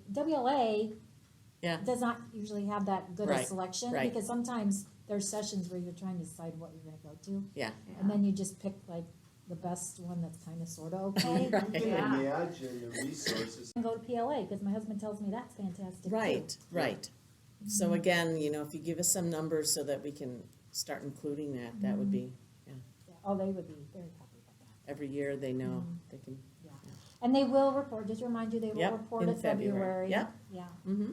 Yeah. does not usually have that good a Right, selection, right. because sometimes there's sessions where you're trying to decide what you're gonna go to, Yeah, and then you just pick like the best one that's kinda sorta okay. You right, can Yeah. imagine the resources. And go to PLA, because my husband tells me that's fantastic too. right, right. So again, if you give us some numbers so that we can start including that, that would be, Yeah. Oh, they would be very happy about that. every year they know they can, And they will report, just to remind you, they will Yep, report in in February. February. Yep. Yeah. mm-hmm.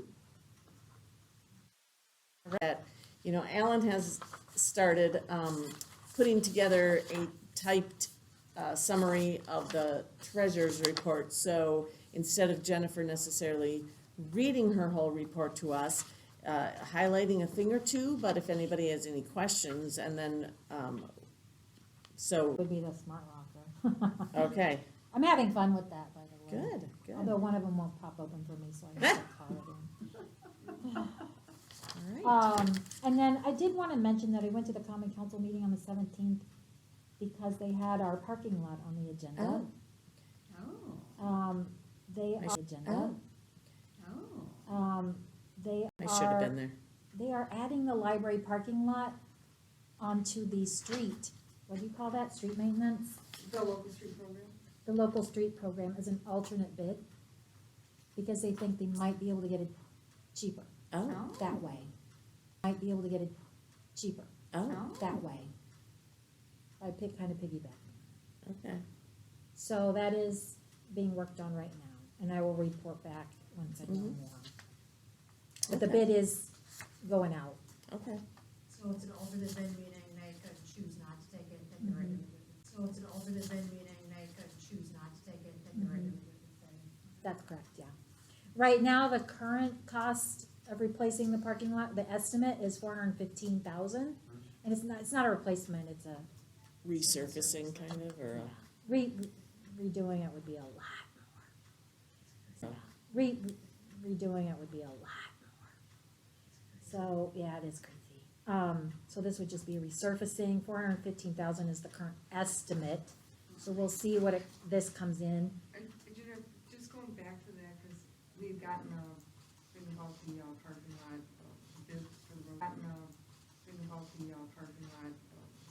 That, Alan has started, putting together a typed, summary of the treasurer's report. So instead of Jennifer necessarily reading her whole report to us, highlighting a thing or two, but if anybody has any questions, and then, so, Would be the smart rocker. okay, I'm having fun with that, by the way. good, good, Although one of them won't pop open for me, so I have to call it in. all right. And then I did wanna mention that I went to the common council meeting on the 17th because they had our parking lot on the agenda. Oh, They I are should- agenda. oh, They I should have been there. They are adding the library parking lot onto the street. What do you call that? Street maintenance? The local street program? The local street program as an alternate bid, because they think they might be able to get it cheaper Oh, that way. Might be able to get it cheaper oh, that way. I kind of piggyback. okay, So that is being worked on right now, and I will report back once I know more. But the Okay. bid is going out. Okay, So it's an alternate bid meeting, they could choose not to take it, pick the regular bid. So it's an alternate bid meeting, they could choose not to take it, pick the regular bid. That's correct, yeah. Right now, the current cost of replacing the parking lot, the estimate is $415,000. And it's not a replacement, it's a, resurfacing kind of, or, redoing it would be a lot more. Redoing it would be a lot more. So, yeah, it is crazy. So this would just be resurfacing, 415,000 is the current estimate. So we'll see what this comes in. Just going back to that, because we've gotten a thing about the parking lot, bid for the road,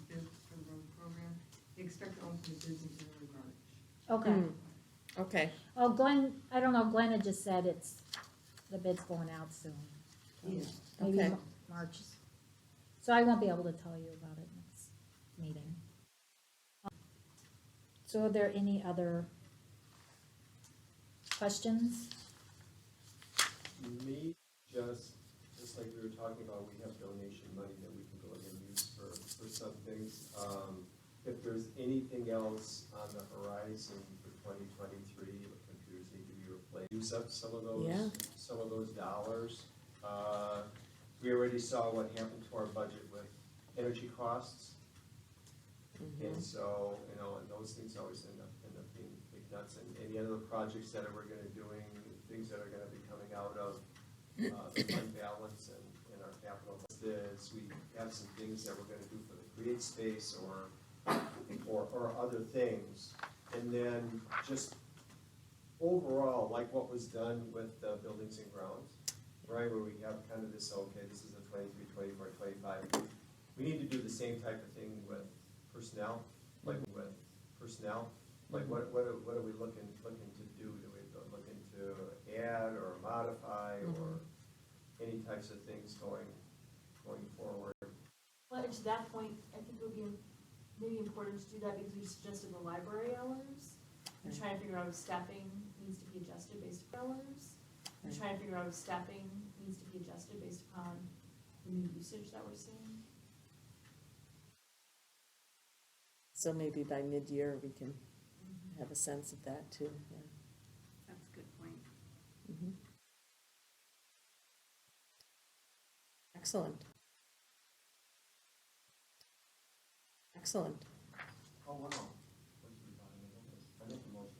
bid for the road program. They expect to open the bids in early March. Okay. okay, Oh, Glenn, I don't know, Glenn had just said the bid's going out soon. Yeah. Maybe Okay. March. So I won't be able to tell you about it next meeting. So are there any other questions? Me, just like we were talking about, we have donation money that we can go ahead and use for some things. If there's anything else on the horizon for 2023, if computers need to be replaced, use up some of Yeah. those dollars. We already saw what happened to our budget with energy costs. And so, and those things always end up being big nuts. And any other projects that we're gonna doing, things that are gonna be coming out of the fund balance and our capital. We have some things that we're gonna do for the Create Space or other things. And then just overall, like what was done with the buildings and grounds, right, where we have kind of this, okay, this is a 23, 24, 25. We need to do the same type of thing with personnel, like what are we looking to do? Do we looking to add or modify or any types of things going forward? Well, and to that point, I think it would be maybe important to do that because we suggested the library hours. I'm trying to figure out if staffing needs to be adjusted based upon hours. I'm trying to figure out if staffing needs to be adjusted based upon the new usage that we're seeing. so maybe by mid-year we can have a sense of that too, yeah. That's a good point. Mhm. Excellent. Excellent. Oh, wow. I make a motion.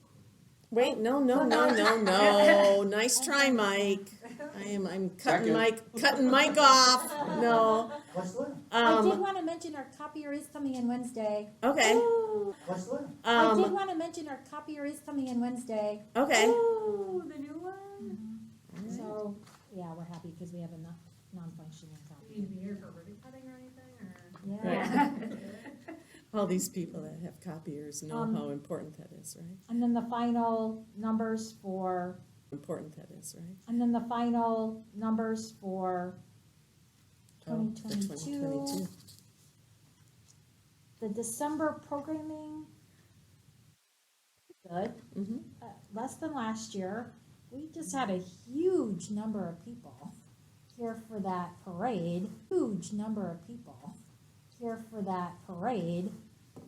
Wait, no, nice try, Mike. I'm cutting Mike off, no. I did wanna mention our copier is coming in Wednesday. Okay, I did wanna mention our copier is coming in Wednesday. okay, Oh, the new one? So, yeah, we're happy because we have a non-functioning Do copy. you need to be here for ribbon cutting or anything, or? Yeah. all these people that have copiers know Um, how important that is, right? And then the final numbers for, Important that is, right? and then the final numbers for Oh, the 2022. The December programming, good, Mm-hmm, less than last year. We just had a huge number of people here for that parade,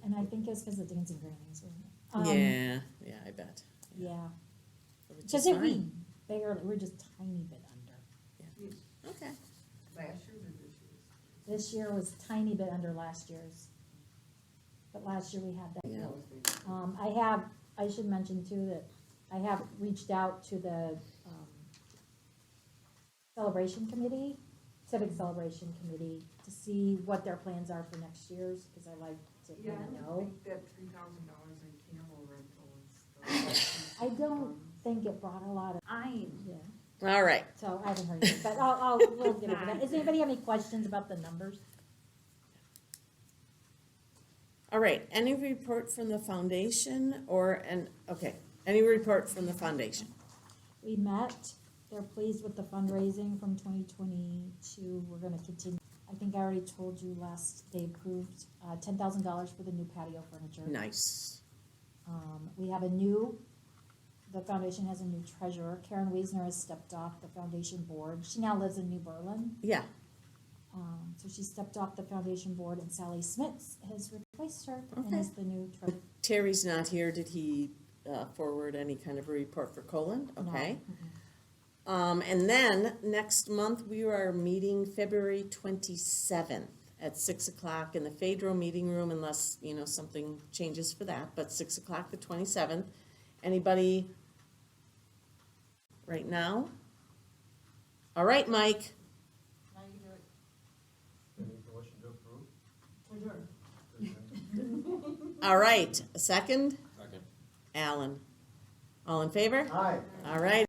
and I think it's because of Dancing Grannies, wasn't it? yeah, I bet. Yeah, Which is because fine. we're just tiny bit under. Okay, Last year's or this year's? This year was tiny bit under last year's. But last year we had that. yeah, I should mention too that I have reached out to the, Civic Celebration Committee to see what their plans are for next year's, because I like to Yeah, kind of I know. think that $3,000 in camel rental is. I don't think it brought a lot of, yeah, all right. so I haven't heard it, but we'll get over that. Does anybody have any questions about the numbers? All right, any report from the foundation any report from the foundation? We met, they're pleased with the fundraising from 2022, we're gonna continue. I think I already told you they approved $10,000 for the new patio furniture. Nice. We have a new the foundation has a new treasurer. Karen Wiesner has stepped off the foundation board. She now lives in New Berlin. Yeah, So she stepped off the foundation board, and Sally Smits has replaced her and Okay. is the new treasurer. Terry's not here. Did he forward any kind of a report for Colin? Okay. And then next month, we are meeting February 27th at 6 o'clock in the Phaedro meeting room, unless, you know, something changes for that, but 6 o'clock the 27th. Anybody right now? All right, Mike. Now you do it. Any motion to approve? Adjourn. All right, a second? Second. Alan. All in favor? Aye. All right.